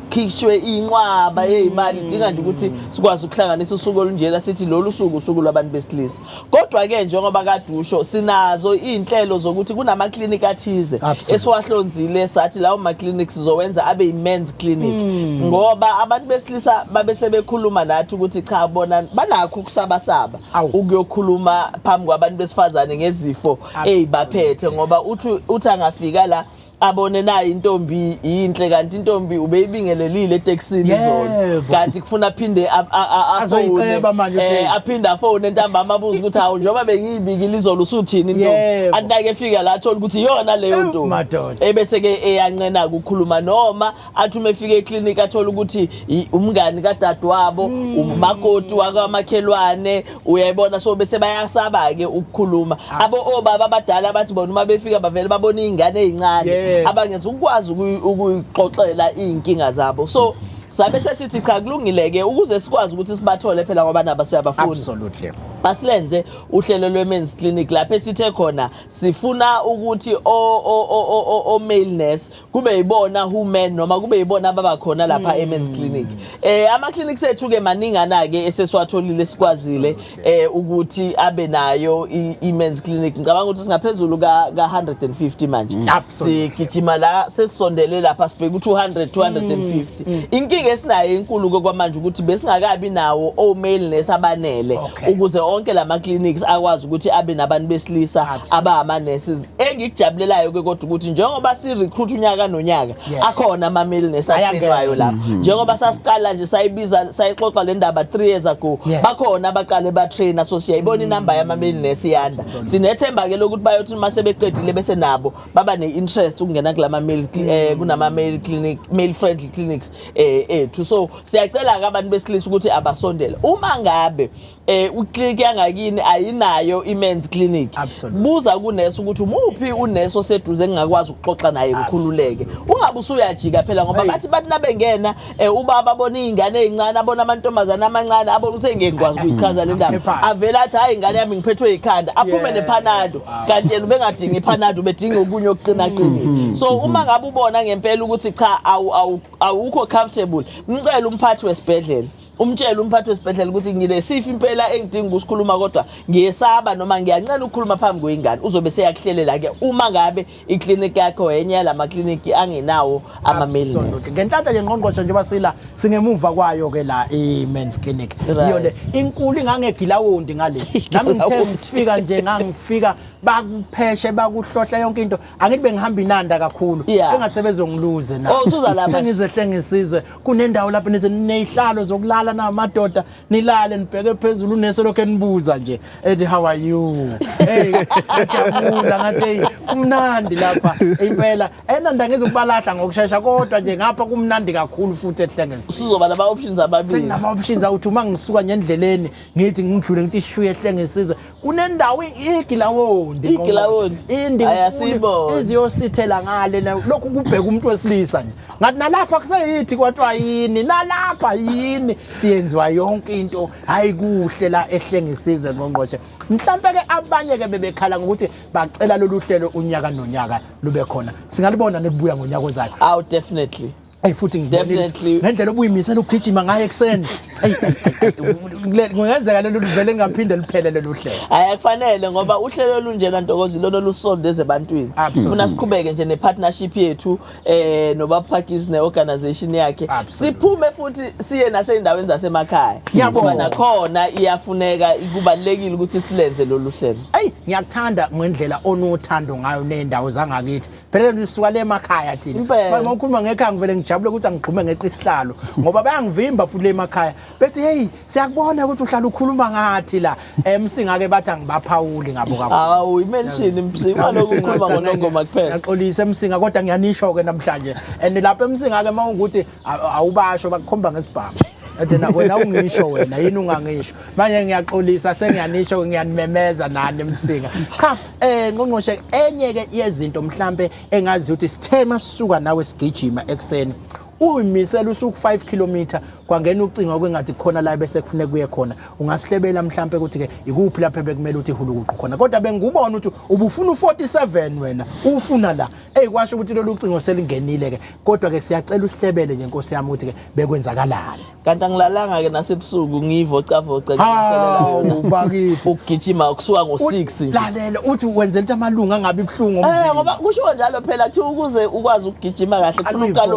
kukhishwe inqwaba yezimali idinga nje ukuthi sikwazi ukuhlanganisa usuku olunjena sithi lolu suku usuku labantu besilisa. Kodwa ke njengoba kadusho sinazo inhlelo zokuthi kunama clinic athize esiwahlonzile sathi lawo ma clinics sizowenza abe men's clinic ngoba abantu besilisa babe sebekhuluma nathi ukuthi cha bona banakho ukusabasaba ukuyokhuluma phambi kwabantu besifazane ngezifo ezibaphethe ngoba uthi angafika la abone nayo intombi inhle kanti intombi ubeyibingelelile eTexini zona kanti kufuna aphinde azoyiceba manje aphinda phone entambama abuza ukuthi hawu njoba bengiyibikile izolo usuthini intombi andake efika la athola ukuthi yona leyo ntombi ebese ke eyanqena ukukhuluma noma athi uma efika eclinic athola ukuthi umngani kadadewabo umakoti wakamakhelwane uyayibona so bese bayasaba ke ukukhuluma obaba abadala bathi bona uma befika bavele babona izingane ezincane abangeza ukwazi ukuyixoxela inkinga zabo so sabe sesithi cha kulungile ke ukuze sikwazi ukuthi sibathole phela ngoba naba siyabafuna absolutely basilenze uhlelo lwe-men's clinic lapho esithe khona sifuna ukuthi o male nurse kube yibona women noma kube yibona ababa khona lapha e-men's clinic ama clinics ethu ke maningana ke esesiwatholile sikwazile ukuthi abe nayo i-men's clinic ngicabanga ukuthi singaphezulu ka 150 manje sigijima la sesisondele lapha sibheka u200 250 inkinga esinayo enkulu kwamanje ukuthi besingakabi nawo o male nurse abanele ukuze onke lama clinics akwazi ukuthi abe nabantu besilisa abama nurses engikujabulelayo ke kodwa ukuthi njengoba si recruit unyaka nonyaka akhona ama male nurses ayenwayo lapha njengoba sasiqala nje sayibiza sayixoxa le ndaba 3 years ago bakhona abaqale ba trainer so siyayibona inamba yama male nurses yanda sinethemba ke lokuthi bayothi mase beqedile bese nabo baba ne interest ukungena kulama male kunama male clinic male friendly clinics ethu so siyacela ke abantu besilisa ukuthi abasondele uma ngabe uclinic yangakini ayinayo i-men's clinic buza kunesi ukuthi umuphi unesi oseduze engakwazi ukuxoxa naye ngikhululeke ungabe usuyajika phela ngoba bathi nabengena ubaba abona izingane ezincane abona amantombazana amancane abona ukuthi ngeke ngikwazi ukuyichaza le ndaba avela athi hayi ingane yami ngiphethwe ikhanda aphume nepanado kanti yena ubengadinga ipanado bedinga okunye okuqina qinile so uma ngabe ubona ngempela ukuthi cha awukho comfortable ngicela umphathi wesibhedlela umtshela umphathi wesibhedlela ukuthi nginesifo impela engidinga ukusikhuluma kodwa ngiyesaba noma ngiyancela ukukhuluma phambi kwengane uzobe seyakuhlelela ke uma ngabe iclinic yakho yenye yalama clinic angenawo ama male nurse ngenhlanhla nje ngqongqoshe nje basila singemuva kwayo ke la i-men's clinic iyo le inkulu ingangegilawundi ngale nami ngithe ngifika nje ngangifika bakupheshe bakuhlohla yonke into angithi bengihamba inanda kakhulu engathi bezongiluze na usuza lapha sengizehle ngisizwe kunendawo lapho nezihlalo zokulala namadoda nilale nibheke phezulu unese lokho enibuza nje ethi how are you hey ngiyabula ngathi kumnandi lapha impela enanda ngizokubalahla ngokusheshsha kodwa nje ngapha kumnandi kakhulu futhi ehlengese sizoba nama options amabili senama options awuthi uma ngisuka ngendleleni ngithi ngidlule ngithi shuye ehlengesizwe kunendawo igilawundi ayasibo iziyosithela ngale lokhu kubheka umuntu wesilisa nje ngathi nalapha akuseyithi kodwa yini nalapha yini siyenziwa yonke into hayi kuhle la ehlengesizwe ngqongqoshe mhlambe ke abanye ke bebekhala ngokuthi bacela lolu hlelo unyaka nonyaka lube khona singalibona nelibuya ngonyaka ozayo definitely futhi ngendlela obuyimisela ukugijima ngaye ekseni kungenzeka lelo livele lingaphinde liphele lelo hlelo akufanele ngoba uhlelo olunjena Ntokozi lolo lusondeze ebantwini ufuna siqhubeke nje nepartnership yethu nobaphakisi neorganization yakhe siphume futhi siye naseyindaweni zasemakhaya ngoba nakhona iyafuneka kubalekile ukuthi silenze lolu hlelo ngiyakuthanda ngendlela onothando ngayo nendawo zangakithi phela lisuka le emakhaya thina uma ukhuluma ngekhaya ngivele ngijabule ukuthi angigqume ngeqa isihlalo ngoba bayangivimba futhi le emakhaya bethi hey siyakubona ukuthi uhlala ukhuluma ngathi la Msinga ke bathi angibaphawuli ngabo kakhulu imention Msinga lokukhuluma ngonongoma kuphela ngixolise Msinga kodwa ngiyanisho ke namhlanje and lapha Msinga ke mawukuthi awubasho bakukhomba ngesibhamu Athena wena ungisho wena yini ungangisho manje ngiyaxolisa sengiyanisho ngiyanimemeza nani Msinga cha ngqongqoshe enye ke yezinto mhlambe engazi ukuthi sithema sisuka nawe sigijima ekseni uyimisela usuku 5 km kwangena ucingo kwengathi khona la bese kufuneka kuye khona ungasihlebela mhlambe ukuthi ke ikuphi lapha bekumele uthi ihulukuqu khona kodwa bengubona ukuthi ubufuna u47 wena ufuna la kwasho ukuthi lolu ucingo selingenile ke kodwa ke siyacela usihlebele nje Nkosi yami ukuthi ke bekwenzakalani kanti angilalanga ke nasebusuku ngivocavoca ngiselela ubakithi ukugijima kusuka ngo6 nje lalela uthi wenzela ukuthi amalunga angabi ibhlungu ngoba kusho njalo phela kuthi ukuze ukwazi ukugijima kahle kufuna uqala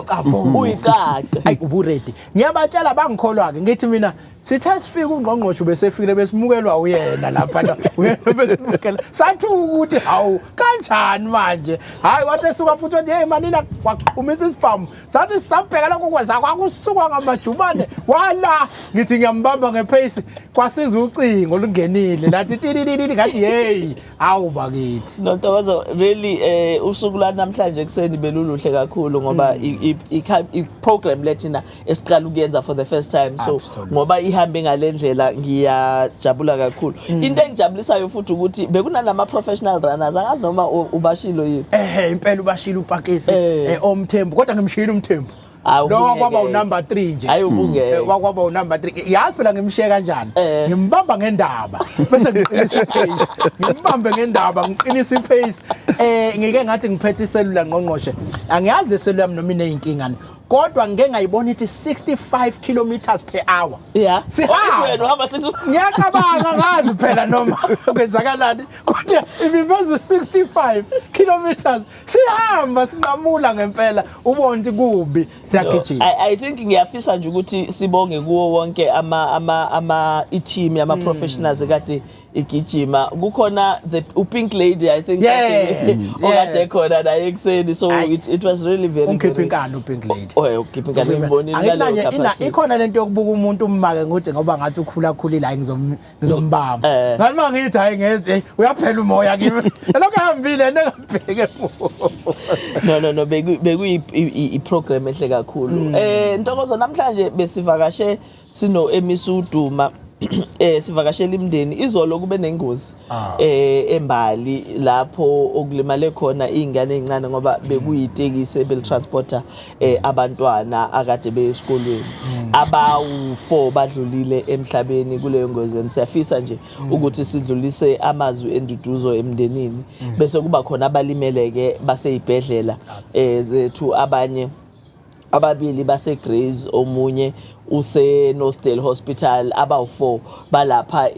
uyiqaqe ayi ubuready ngiyabatshela bangikholwa ke ngithi mina sithe sifika ungqongqosho besefikile besimukelwa uyena lapha uyena besimukela sathi ukuthi hawu kanjani manje hayi wathi esuka futhi wathi hey manina waqhumisa isibhamu sathi sisabheka lokho kwenza kwakusuka ngamajubane wala ngithi ngiyambamba ngepace kwasiza ucingo olungenile lathi tidididi ngathi hey hawu bakithi Nontokozo really usuku la namhlanje kuseni beluluhle kakhulu ngoba i program lethina esiqala ukuyenza for the first time so ngoba ihambe ngalendlela ngiyajabula kakhulu into engijabulisayo futhi ukuthi bekunalama professional runners angazi noma ubashilo yini impela ubashilo uPakisi omthembu kodwa ngimshilo umthembu lo kwaba unumber 3 nje hayi ubungeke kwaba unumber 3 yazi phela ngimshiye kanjani ngimbamba ngendaba bese ngiqinisa ipace ngimbambe ngendaba ngiqinisa ipace ngike ngathi ngiphethe iselula ngqongqoshe angiyazi leselula yami noma ineyinkinga kodwa ngeke ngayibona ithi 65 kilometers per hour yeah wena uhamba 65 ngiyacabanga ngazi phela noma kwenzakalani kodwa ibivezwe 65 kilometers sihamba sinqamula ngempela ubona ukuthi kubi siyagijima I think ngiyafisa nje ukuthi sibonge kuwo wonke ama team yama professionals ekade igijima kukhona the Pink Lady I think okade khona la ekseni so it was really very unkiphinkani uPink Lady ukiphinkani ngibonile ngaleyo capacity ikhona lento yokubuka umuntu ummake ngothi ngoba ngathi ukhula la ngizombamba ngani mangithi hayi ngeze uyaphela umoya kimi lokho hambile nengabheke no beku i program ehle kakhulu Ntokozo namhlanje besivakashe sino emisuduma sivakashela imndeni izolo kube nengozi embali lapho okulimale khona izingane ezincane ngoba bekuyitekisi belitransporter abantwana akade beesikolweni abawu4 badlulile emhlabeni kuleyo ngozi siyafisa nje ukuthi sidlulise amazwi enduduzo emndenini bese kuba khona abalimeleke baseyibhedlela zethu ababili base Grace omunye use Northdale Hospital abawu4 balapha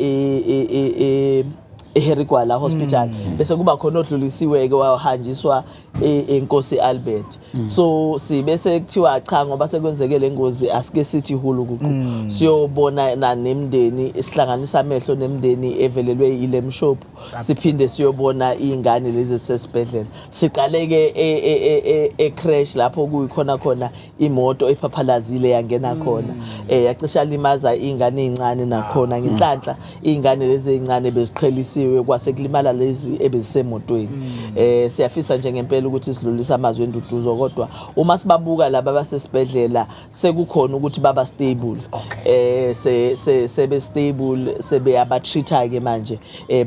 eHerigwala Hospital bese kuba khona odlulisiwe ke wahanjiswa eNkosi Albert so sibese kuthiwa cha ngoba sekwenzekele ingozi asike sithi hulukuqu siyobona nemndeni isihlanganisa amehlo nemndeni evelelwe ilemshop siphinde siyobona izingane lezi sesibhedlela siqaleke crash lapho kuyikhona imoto epaphalazile yangena khona yacisha limaza izingane ezincane nakhona ngenhlanhla izingane lezi ezincane beziqhelisiwe kwase kulimala lezi ebezisemotweni siyafisa nje ngempela ukuthi sidlulisa amazwi enduduzo kodwa uma sibabuka laba basesibhedlela sekukhona ukuthi baba stable sebe stable sebe abatreata ke manje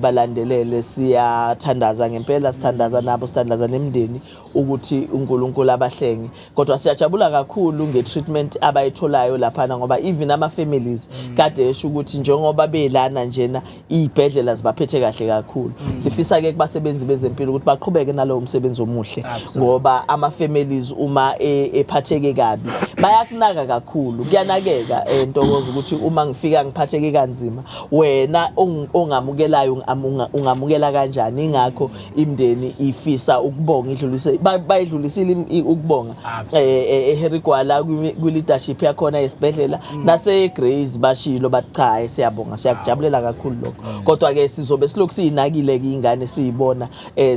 balandelele siyathandaza ngempela sithandaza nabo sithandaza nemndeni ukuthi uNkulunkulu abahlenge kodwa siyajabula kakhulu ngetreatment abayitholayo lapha ngoba even ama families kade esho ukuthi njengoba belana njena izibhedlela zibaphethe kahle kakhulu sifisa ke kubasebenzi bezempilo ukuthi baqhubeke nalowo umsebenzi omuhle ngoba ama families uma ephatheke kabi bayakunaka kakhulu kuyanakeka Ntokozo ukuthi uma ngifika ngiphatheke kanzima wena ongamukelayo ungamukela kanjani ingakho imndeni ifisa ukubonga idlulise bayidlulisile ukubonga eHerigwala kwi leadership yakhona esibhedlela nase Grace bashilo bachaye siyabonga siyakujabulela kakhulu lokho kodwa ke sizobe silokhu siyinakile ke ingane siyibona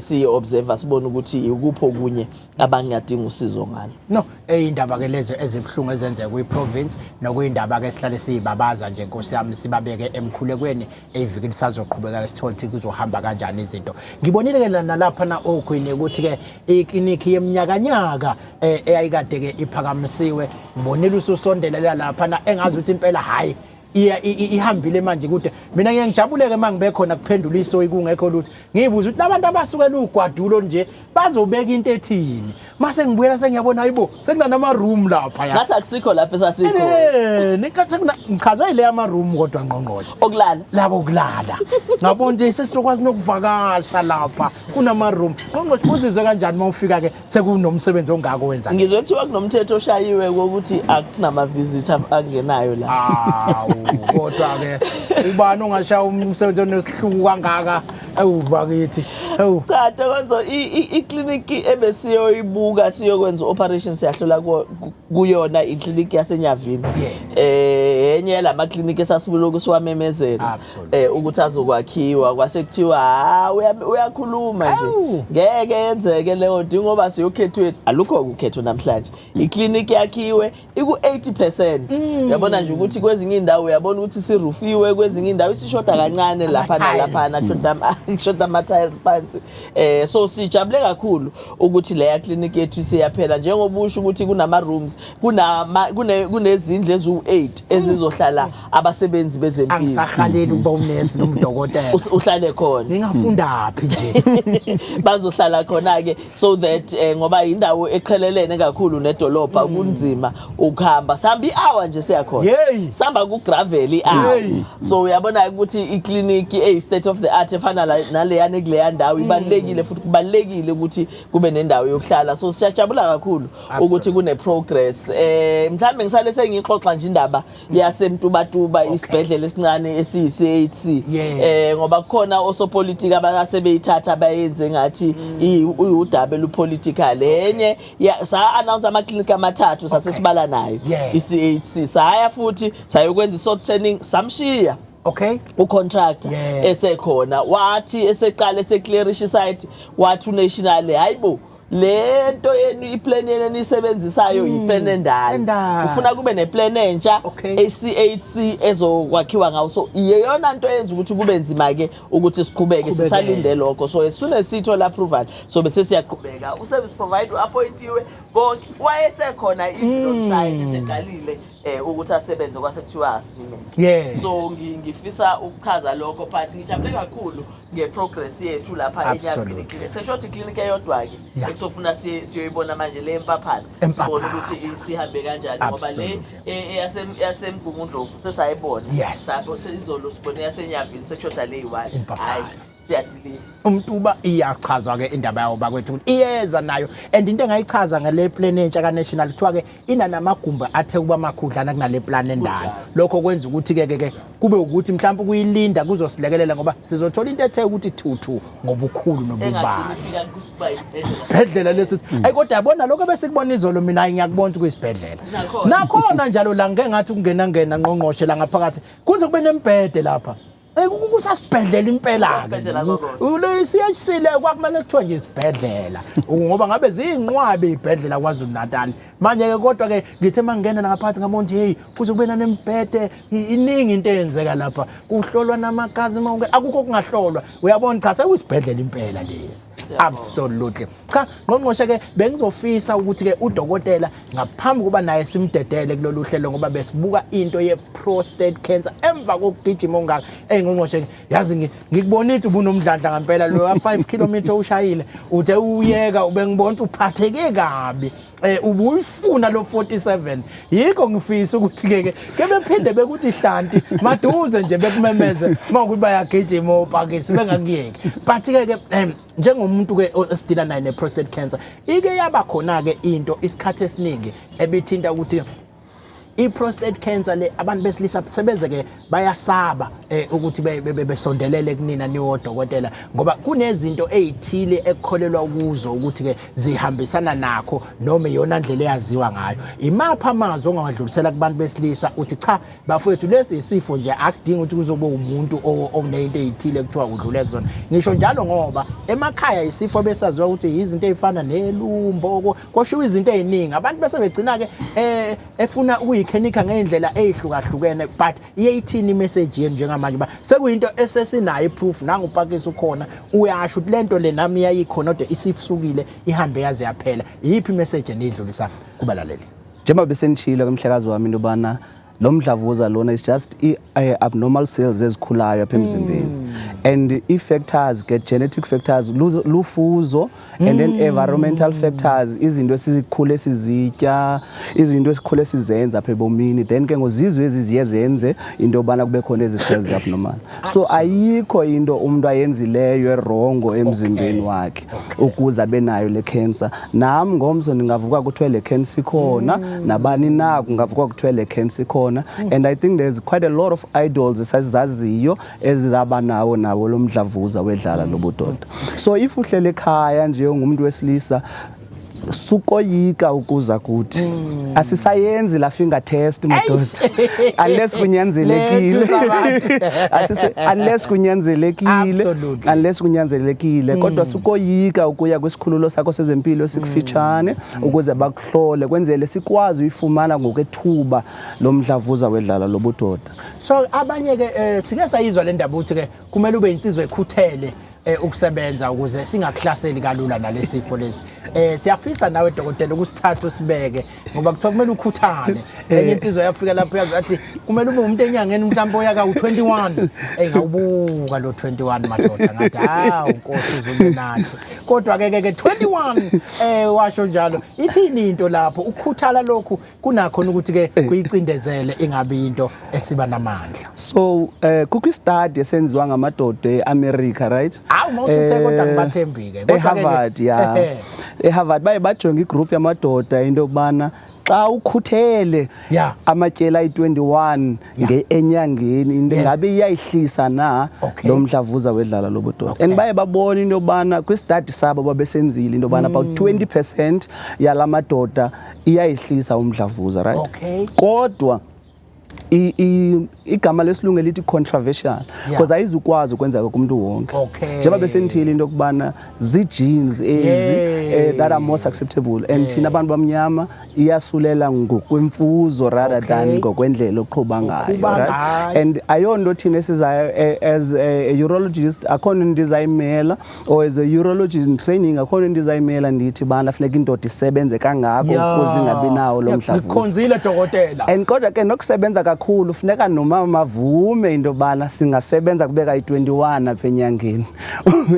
siyi-observer sibona ukuthi ukupho kunye abangadinga usizo ngalo no indaba ke lezo ezibhlungu ezenzeka kwi-province nokuyindaba ke sihlale siyibabaza nje Nkosi yami sibabeke emkhulekweni evikini sazoqhubeka sithole ukuthi kuzohamba kanjani izinto ngibonile ke nalapha na okhwini ukuthi ke ikliniki yeminyakanyaka eyayikade ke iphakamisiwe ngibonile ususondelela lapha na engazi ukuthi impela hayi ihambile manje kude mina ngiyangijabuleke mangibe khona kuphendula isoyi kungekho lutho ngibuza ukuthi labantu abasukela ugwadulo nje bazobeka into ethini mase ngibuyela sengiyabona hayibo sekunama room lapha ya ngathi akusikho lapha esasikho nikathi ngichazwe ile ama room kodwa ngqongqoshe okulala labo okulala ngabona nje sesizokwazi nokuvakasha lapha kunama room ngqongqoshe uzizwe kanjani mawufika ke sekunomsebenzi ongako wenza ngizwe kuthiwa kunomthetho oshayiwe ukuthi akunama visitor angenayo la kodwa ke ubani ongashaya umsebenzi onesihluku kangaka ewubakithi cha Ntokozo i-clinic ebesiyoyibuka siyokwenza operation siyahlola kuyona i-clinic yaseNyavini enye lama clinic esasibuloku siwamemezela ukuthi azokwakhiwa kwase kuthiwa uyakhuluma nje ngeke yenzeke leyo nto ngoba siyokhethwe alukho ukukhetho namhlanje i-clinic yakhiwe iku 80% yabona nje ukuthi kwezinye indawo uyabona ukuthi sirufiwe kwezinye indawo isishoda kancane lapha nalapha kushoda ama tiles phansi so sijabule kakhulu ukuthi leya clinic yethu siyaphela njengoba usho ukuthi kunama rooms kunezindlu ezu8 ezizohlala abasebenzi bezempilo angisahaleli ukuba umnesi nomdokotela uhlale khona ngingafundaphi nje bazohlala khona ke so that ngoba indawo eqhelelene kakhulu nedolopha kunzima ukuhamba sihamba i-hour nje siyakhona sihamba ku gravel i-hour so uyabona ukuthi i-clinic state of the art efana naleyana kuleya ndawo ibalekile futhi kubalekile ukuthi kube nendawo yokuhlala so siyajabula kakhulu ukuthi kune progress mhlambe ngisale sengixoxa nje indaba yasemtubatuba isibhedlela esincane esiyi-CHC ngoba kukhona osopolitiki abasebeyithatha bayenze ngathi udaba lupolitical enye sa announce ama clinic amathathu sasesibala nayo i-CHC saya futhi sayokwenza i-sorting samshiya ucontractor esekhona wathi eseqala eseclearish site wathi unational hayibo lento yenu iplan yenu nisebenzisayo iplan endala ufuna kube neplan entsha eCHC ezokwakhiwa ngawo so iyona into yenza ukuthi kube nzima ke ukuthi siqhubeke sisalinde lokho so as soon as sithola approval so bese siyaqhubeka uservice provider appointiwe konke wayesekhona on site eseqalile ukuthi asebenze kwasekuthiwa asime so ngifisa ukuchaza lokho phathi ngijabule kakhulu ngeprogress yethu lapha eNyavini clinic seshoti clinic eyodwa ke sofuna siyoyibona manje le empaphana sibona ukuthi sihambe kanjani ngoba le yasemgungundlovu sesayibona lapho sezizolo sibone yaseNyavini sekushoda le yi1 hayi umtuba iyachaza ke indaba yawo bakwethu ukuthi iyeza nayo and into engayichaza ngale plan entsha ka national kuthiwa ke ina namagumba athe kuba makhudlana kunale plan endala lokho kwenza ukuthi ke kube ukuthi mhlawumbe kuyilinda kuzosilekelela ngoba sizothola into ethe ukuthi thuthu ngobukhulu nobubani isibhedlela lesi kodwa yabona lokho bese kubona izolo mina ngiyakubona ukuthi kuyisibhedlela nakhona njalo la ngeke ngathi kungena ngqongqoshe la ngaphakathi kuze kube nembhede lapha kusasibhedlela impela le CHC le kwakumele kuthiwa nje isibhedlela ngoba ngabe ziyinqwabe ibhedlela kwaZulu Natal manje ke kodwa ke ngithe mangena ngaphansi ngamonti hey kuze kube nanembhede iningi into eyenzeka lapha kuhlolwa namagazi mawonke akukho kungahlolwa uyabona cha sekuyisibhedlela impela lesi absolutely cha ngqongqoshe ke bengizofisa ukuthi ke udokotela ngaphambi kuba naye simdedele kulolu hlelo ngoba besibuka into ye prostate cancer emva kokugijima ongaka ngqongqoshe yazi ngikubonitha ubunomdlandla ngempela lo 5 km ushayile uthe uyeka ubengibona uphatheke kabi ubuyifuna lo 47 yikho ngifisa ukuthi ke bephinde bekuthi hlanti maduze nje bekumemeze mawukuthi bayagijima opakisi bengakuyeki but ke njengomuntu ke osidila naye ne prostate cancer ike yaba khona ke into isikhathi esiningi ebithinta ukuthi i-prostate cancer le abantu besilisa sebeze ke bayasaba ukuthi besondelele kunina niwodokotela ngoba kunezinto ezithile ekukholelwa kuzo ukuthi ke zihambisana nakho noma iyona ndlela eyaziwa ngayo imapha amazwi ongadlulisela kubantu besilisa uthi cha bafowethu lesi isifo nje akudingi ukuthi kuzobe umuntu onento ezithile kuthiwa udlule kuzona ngisho njalo ngoba emakhaya isifo besaziwa ukuthi izinto ezifana nelumbo kwashiwa izinto eziningi abantu bese begcina ke efuna ikhenika ngendlela ezihlukahlukene but iyayithini message yenu njengamanje ba sekuyinto esesinayo iproof nangupakisa ukhona uyasho ukuthi lento le nami yayikhona kodwa isifusukile ihambe yaze yaphela yipi message enidlulisa kubalaleli njengoba besenishilo kumhlekazi wami intobana lo mdlavuza lona is just abnormal cells ezikhulayo apha emzimbeni, and factors get genetic factors lufuzo and then environmental factors, izinto esikhule sizitya, izinto esikhule sizenza apha ebomini, then ke ngozizwe eziziye zenze into yobana kube khona ezi cells abnormal. So ayikho into umuntu ayenzileyo erongo emzimbeni wakhe ukuze abe nayo le cancer. Nami ngomso ningavuka kuthiwe le cancer ikhona, nabani na kungavuka kuthiwe le cancer ikhona, and I think there's quite a lot of idols esazizaziyo ezizaba nawo lo mdlavuza wedlala lobudoda. So if uhlele ekhaya nje ungumuntu wesilisa sukoyika ukuza kuthi asisayenzi la finger test madoda unless kunyanzelekile unless kunyanzelekile kodwa sukoyika ukuya kwisikhululo sakho sezempilo sikufitshane ukuze bakuhlole kwenzele sikwazi uyifumana ngokwethuba lo mdlavuza wedlala lobudoda. So abanye ke sike sayizwa le ndaba uthi ke kumele ube insizwe ekhuthele ukusebenza ukuze singaklaseli kalula nalesifo lesi. Siyafisa nawe dokotela ukusithatha usibeke ngoba kuthiwa kumele ukhuthale. Enye insizwe yafika lapho yazi athi kumele ube umuntu enyangeni mhlawumbe oyaka u21. Ngawubuka lo 21 madoda ngathi unkosi uzobe nathi. Kodwa ke 21 washo njalo. Ithini into lapho ukukhuthala lokhu kunakho ukuthi ke kuyicindezele ingabe into esiba namandla. So kukho study esenziwa ngamadoda eAmerica, right? Mawusuthe kodwa ngibathembi ke. Harvard eHarvard bajonga igroup yamadoda into yobana xa ukhuthele amatyela ayi21 enyangeni into ngabe iyayihlisa na lo mdlavuza wedlala lobudoda. And baye babona into yobana kwi-study sabo babesenzile into yobana about 20% yalamadoda iyayihlisa umdlavuza, right? Kodwa igama lesilungu elithi controversial because ayizukwazi ukwenzeka kumuntu wonke. Njengoba besenithile into kubana zi-genes ezi that are more susceptible and thina abantu bamnyama iyasulela ngokwemfuzo rather than ngokwendlela oqhuba ngayo, right? And ayonto thina sizayo as a urologist akhona into izayimela, or as a urologist in training akhona into izayimela ndithi bana funeka indoda isebenze kangako ukuze ingabi nawo lo mdlavuza. Ukhonzile dokotela. And kodwa ke nokusebenza kakhulu funeka nomama avume into bana singasebenza kubeka i21 apha enyangeni.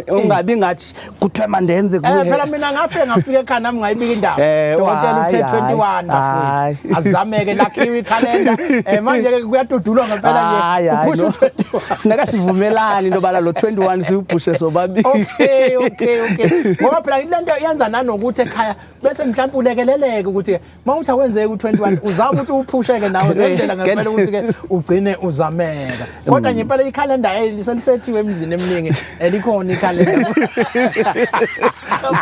Ungabi ngathi kuthiwe mandenze kuwe. Phela mina ngafika ekhaya nami ngayibika indaba. Dokotela uthe 21 bafowethu. Azameke lakhiwe ikhalenda. Manje ke kuyadudulwa ngempela nje. Uphusha u21. Funeka sivumelane into bana lo 21 siuphushe sobabili. Okay. Ngoba phela lento yenza nanokuthi ekhaya bese mhlawumbe ulekeleleke ukuthi mawuthi akwenzeke u21 uzama ukuthi uphusheke nawe ngendlela ngempela ukuthi ke ugcine uzameka. Kodwa nje impela ikhalenda elisethiwe emizini eminingi elikhona ikhalenda.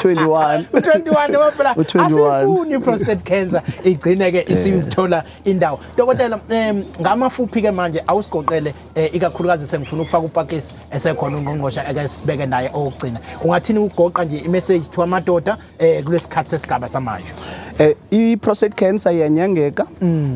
21 waphela asifuni prostate cancer igcine ke isithola indawo. Dokotela ngamafuphi ke manje awusigoqele ikakhulukazi sengifuna ukufaka upakisi esekhona ungqongqosha ake sibeke naye okugcina. Ungathini ugoqa nje imessage to amadoda kulesikhathi sesigaba samanje? I-prostate cancer iyanyangeka,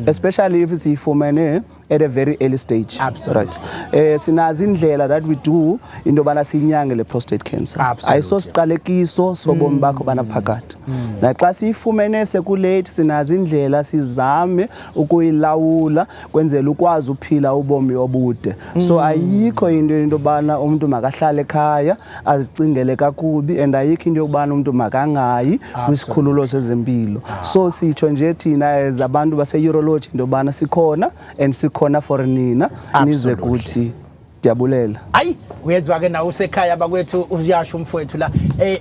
especially if siyifumene at a very early stage. Absolutely. Right. Sinazi indlela that we do into bana sinyange le prostate cancer. Ayisosiqalekiso sobomi bakho bana phakathi. Naxa siyifumene sekulate sinazi indlela sizame ukuyilawula kwenzela ukwazi uphila ubomi obude. So ayikho into bana umuntu makahlale ekhaya azicingele kakubi, and ayikho into yobana umuntu makangayi kwisikhululo sezempilo. So sitsho nje thina as abantu base urology into bana sikhona and sikhona for nina nize kuthi diyabulela. Hayi uyezwa ke nawe usekhaya bakwethu uyasho umfowethu la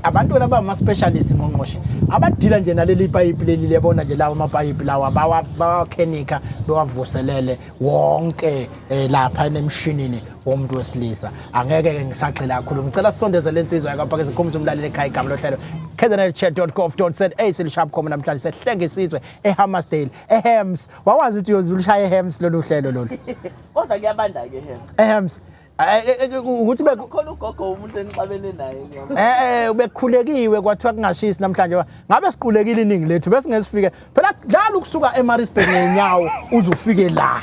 abantu laba ama specialist ngqongqoshe abadila nje naleli pipe leli lebona nje lawo amapipe lawa bawakhenika bewavuselele wonke lapha enemshinini womuntu wesilisa. Angeke ke ngisagxila kakhulu ngicela sisondeze lensizwa yakapha ke sikhombisa umlaleli ekhaya igama lohlelo kznlchat.gov.za silisharp namhlanje sehlenge isizwe eHammersdale eHems. Wawazi ukuthi uyozulishaye eHems lolu hlelo lolu. Kodwa kuyabanda ke eHems ukuthi bekhona ugogo umuntu enixabene naye ubekhulekiwe kwathiwa kungashisi namhlanje ngabe siqulekile iningi lethu bese ngesifike phela dlala ukusuka eMaritzburg ngenyawo uzufike la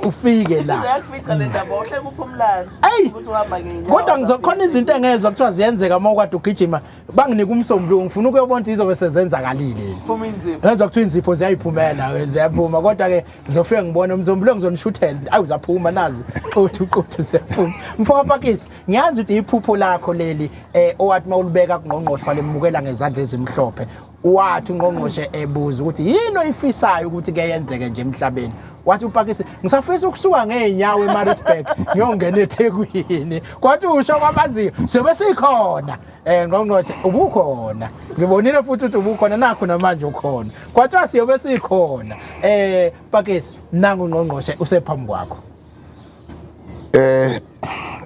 ufike la Siyakufica le ndaba ohle kuphumlana ukuthi uhamba ngenyawo. kodwa ngizokhona izinto engezwe kuthiwa ziyenzeka uma ukade ugijima banginika umsombuluko ngifuna ukuyobona izobe sezenzakalile Phuma inzipho. ngezwe kuthiwa inzipho ziyayiphumela ziyaphuma kodwa ke ngizofika ngibone umsombuluko ngizonishuthela awuzaphuma nazi uquthu ziyaphuma mfowethu Pakisi ngiyazi ukuthi iphupho lakho leli owathi mawulibeka kungqongqoshe walemukela ngezandla ezimhlophe wathi ungqongqoshe ebuza ukuthi yini oyifisayo ukuthi kuyenzeke nje emhlabeni wathi uPakisi ngisafisa ukusuka ngeenyawo eMaritzburg ngiyongena eThekwini kwathi usho kwabaziyo sobe sikhona ngqongqoshe ubukhona ngibonile futhi ukuthi ubukhona nakho namanje ukhona kwathi asiyobe sikhona Pakisi nangu ungqongqoshe usephambi kwakho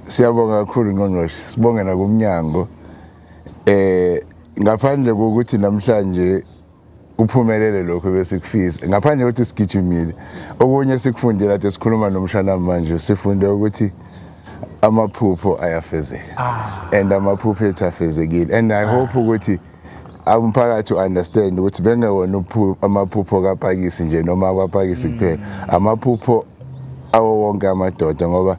siyabonga kakhulu ngqongqoshe sibonge nakumnyango ngaphandle kokuthi namhlanje uphumelele lokho besikufisa ngaphandle kokuthi sigijimile okunye sikufundile ade sikhuluma nomshana manje sifunde ukuthi amaphupho ayafezeka and amaphupho ethu afezekile and I hope ukuthi umphakathi understand ukuthi bengewona amaphupho kaPakisi nje noma kwaPakisi kuphela amaphupho awo wonke amadoda ngoba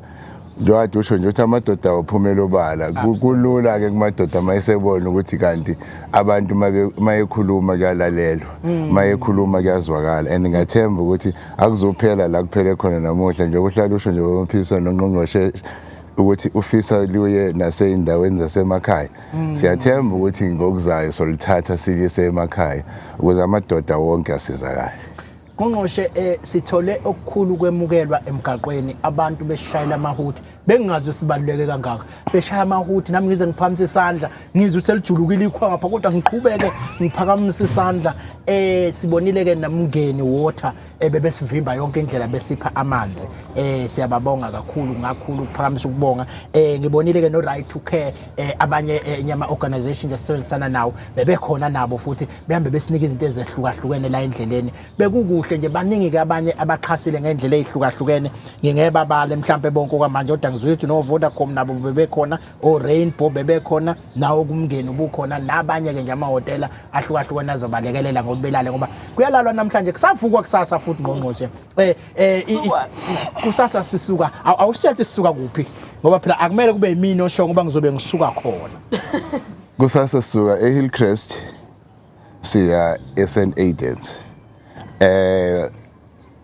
njengoba usho nje ukuthi amadoda awaphumela obala kulula ke kumadoda mayesebona ukuthi kanti abantu mayekhuluma kuyalalelwa mayekhuluma kuyazwakala and ngathemba ukuthi akuzophela la kuphele khona namuhla nje uhlala usho nje bomphikiswano nongqongqoshe ukuthi ufisa liye naseyindaweni zasemakhaya siyathemba ukuthi ngokuzayo solithatha silise emakhaya ukuze amadoda wonke asizakale Ngqongqoshe sithole okukhulu kwemukelwa emgaqweni abantu beshayela amahuthi bengazi usibaluleke kangaka beshaya amahuthi nami ngize ngiphakamisa isandla ngizwe selijulukile ikhwa ngapha kodwa ngiqhubeke ngiphakamisa isandla sibonile ke namngeni water bebesivimba yonke indlela besipha amanzi siyababonga kakhulu ngakhulu ukuphakamisa ukubonga ngibonile ke no right to care abanye nyama organizations esebenzisana nawo bebekhona nabo futhi behambe besinika izinto ezehlukahlukene la endleleni bekukuhle nje baningi ke abanye abaxhasile ngendlela ezihlukahlukene ngingeba bale mhlambe bonke kwamanje kodwa ngizwe ukuthi no Vodacom nabo bebekhona o Rainbow bebekhona nawo kumngeni ubukhona nabanye ke nje amahotela ahlukahlukene azobalekelela ngobelale ngoba kuyalalwa namhlanje kusavukwa kusasa futhi ngqongqoshe kusasa sisuka awusithathe sisuka kuphi ngoba phela akumele kube yimini osho ngoba ngizobe ngisuka khona kusasa sisuka eHillcrest siya St Aidan's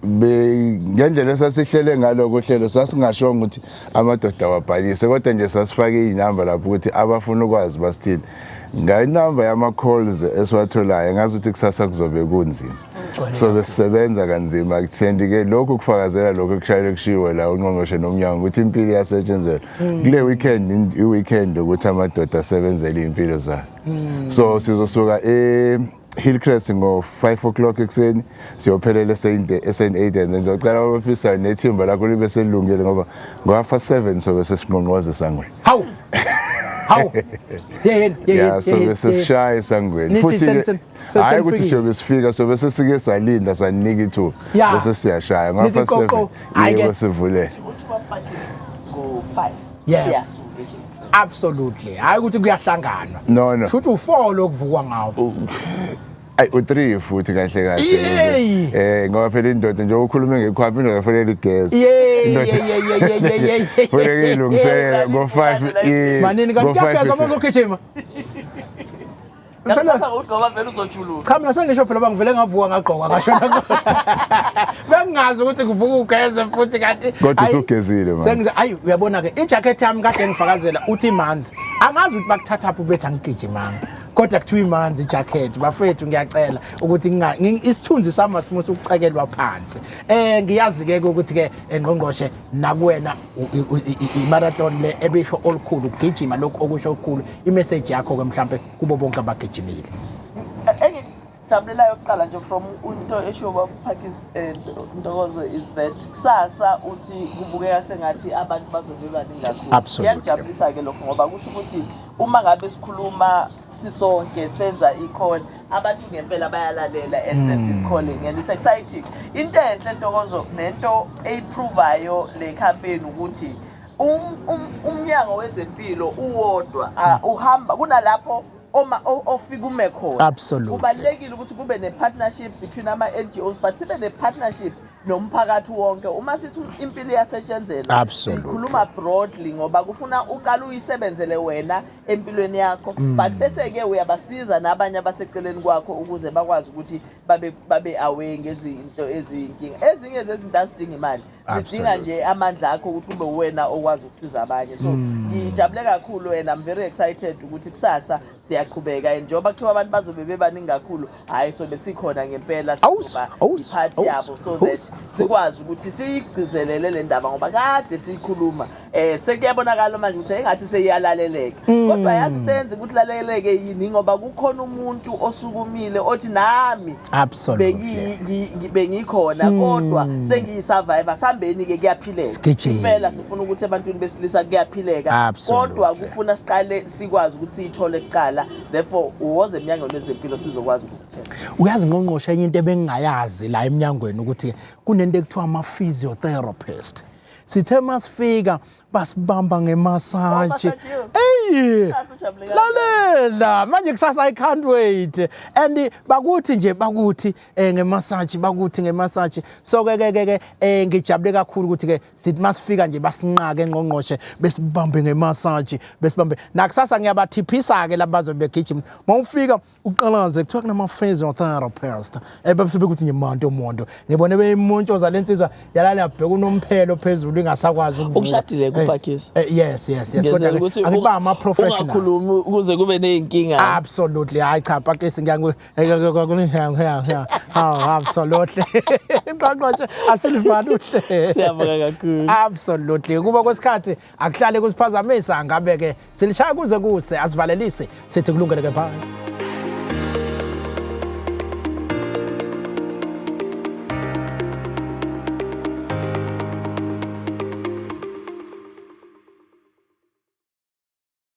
ngendlela sasihlele ngaloko hlelo sasingasho ukuthi amadoda wabhalise kodwa nje sasifake inamba lapho ukuthi abafuna ukwazi basithini ngayinamba yama calls esiwatholayo ngazi ukuthi kusasa kuzobe kunzima so besisebenza kanzima sendike lokho kufakazela lokho kushayile kushiwe la ungqongqoshe nomnyango ukuthi impilo yasetshenzela kule weekend iweekend ukuthi amadoda asebenzele impilo zayo so sizosuka Hillcrest ngo 5 o'clock ekseni siyophelela St Aidan's ngizocela abafisa nethimba lakho libe selungile ngoba ngo 7 so bese sinqonqoze sangweni hawu yeah so bese sishaya sangweni futhi hayi ukuthi siyobe sifika so bese sike salinda sanika ithu bese siyashaya ngo 7 yebo sivule Go 5 yes absolutely hayi ukuthi kuyahlanganwa no futhi u4 lokuvukwa ngawo ay u3 futhi kahle kahle ngoba phela indoda nje ukhulume ngekhwaphi into yafanele igezi indoda fanele ilungisela ngo5 manini kanti kuyageza ngokugijima Ngifela ukuthi vele uzojuluka cha mina sengisho phela bangivele ngavuka ngagqoka ngashona bengazi ukuthi kuvuka ugeze futhi kanti kodwa usugezile manje sengize ayi uyabona ke ijacket yami kade ngifakazela uthi imanzi angazi ukuthi bakuthatha uphi bethi angigijimanga kodwa kuthiwa imanzi ijacket bafethu ngiyacela ukuthi isithunzi sami simusa ukucekelwa phansi ngiyazi ke ukuthi ke engqongqoshe nakuwena imarathon le ebisho olukhulu ukugijima lokho okusho okukhulu imessage yakho ke mhlambe kubo bonke abagijimile engijabulelayo yokuqala nje from into esho baPakisi Ntokozo is that kusasa uthi kubukeka sengathi abantu bazobeba ningakhulu ngiyajabulisa ke lokho ngoba kusho ukuthi uma ngabe sikhuluma sisonke senza ikhona abantu ngempela bayalalela and calling and it's exciting into enhle Ntokozo nento eyiprovayo le campaign ukuthi umnyango wezempilo uwodwa uhamba kunalapho ofika ume khona absolutely kubalekile ukuthi kube ne partnership between ama NGOs but sibe ne partnership nomphakathi wonke. Uma sithi impilo iyasetshenzelwa, sikhuluma broadly ngoba kufuna uqala uyisebenzele wena empilweni yakho, but bese ke uyabasiza nabanye abaseceleni kwakho ukuze bakwazi ukuthi babe aware ngezinto eziyinkinga. Ezinye zezinto azidinga imali, zidinga nje amandla akho ukuthi kube wena okwazi ukusiza abanye. So ngijabule kakhulu and I'm very excited ukuthi kusasa siyaqhubeka, and njengoba kuthiwa abantu bazobe bebaningi kakhulu, hayi so besikhona ngempela sizoba iphathi yabo so that sikwazi ukuthi siyigcizelele le ndaba ngoba kade siyikhuluma. Sekuyabonakala manje ukuthi engathi seyiyalaleleka, kodwa yazi intenze ukuthi laleleke yini ngoba kukhona umuntu osukumile othi nami bengikhona kodwa sengiyisurvivor. Sambeni ke kuyaphileka impela, sifuna ukuthi ebantwini besilisa kuyaphileka, kodwa kufuna siqale sikwazi ukuthi siyithole kuqala. Therefore uwoze emnyangweni wezempilo sizokwazi ukuthetha. Uyazi ngqongqoshe enye into ebengingayazi la emnyangweni ukuthi kunento ekuthiwa ama-physiotherapist. Sithe masifika basibamba ngemasaji. Lalela manje kusasa I can't wait. And bakuthi nje bakuthi ngemasaji. So ke ngijabule kakhulu ukuthi ke sithi masifika nje basinqaka engqongqoshe besibambe ngemasaji besibambe. Nakusasa ngiyabathiphisa ke labazobe begijima. Mawufika uqalaze kuthiwa kunama physiotherapist. Bese bekuthi nje monto. Ngibone beyimontshoza lensizwa yalala yabheka unomphelo phezulu ingasakwazi ukuvuka. Ukushadile kuPakis. Yes. Kodwa akuba ama professionals. Ungakhulumi ukuze kube nezinkinga. Absolutely. Hayi cha Pakis absolutely. Ngqongqoshe asilivana uhle. Siyabonga kakhulu. Absolutely. Kuba kwesikhathi akuhlale kusiphazamisa ngabe ke silishaya kuze kuse asivalelise sithi kulungele ke phakathi.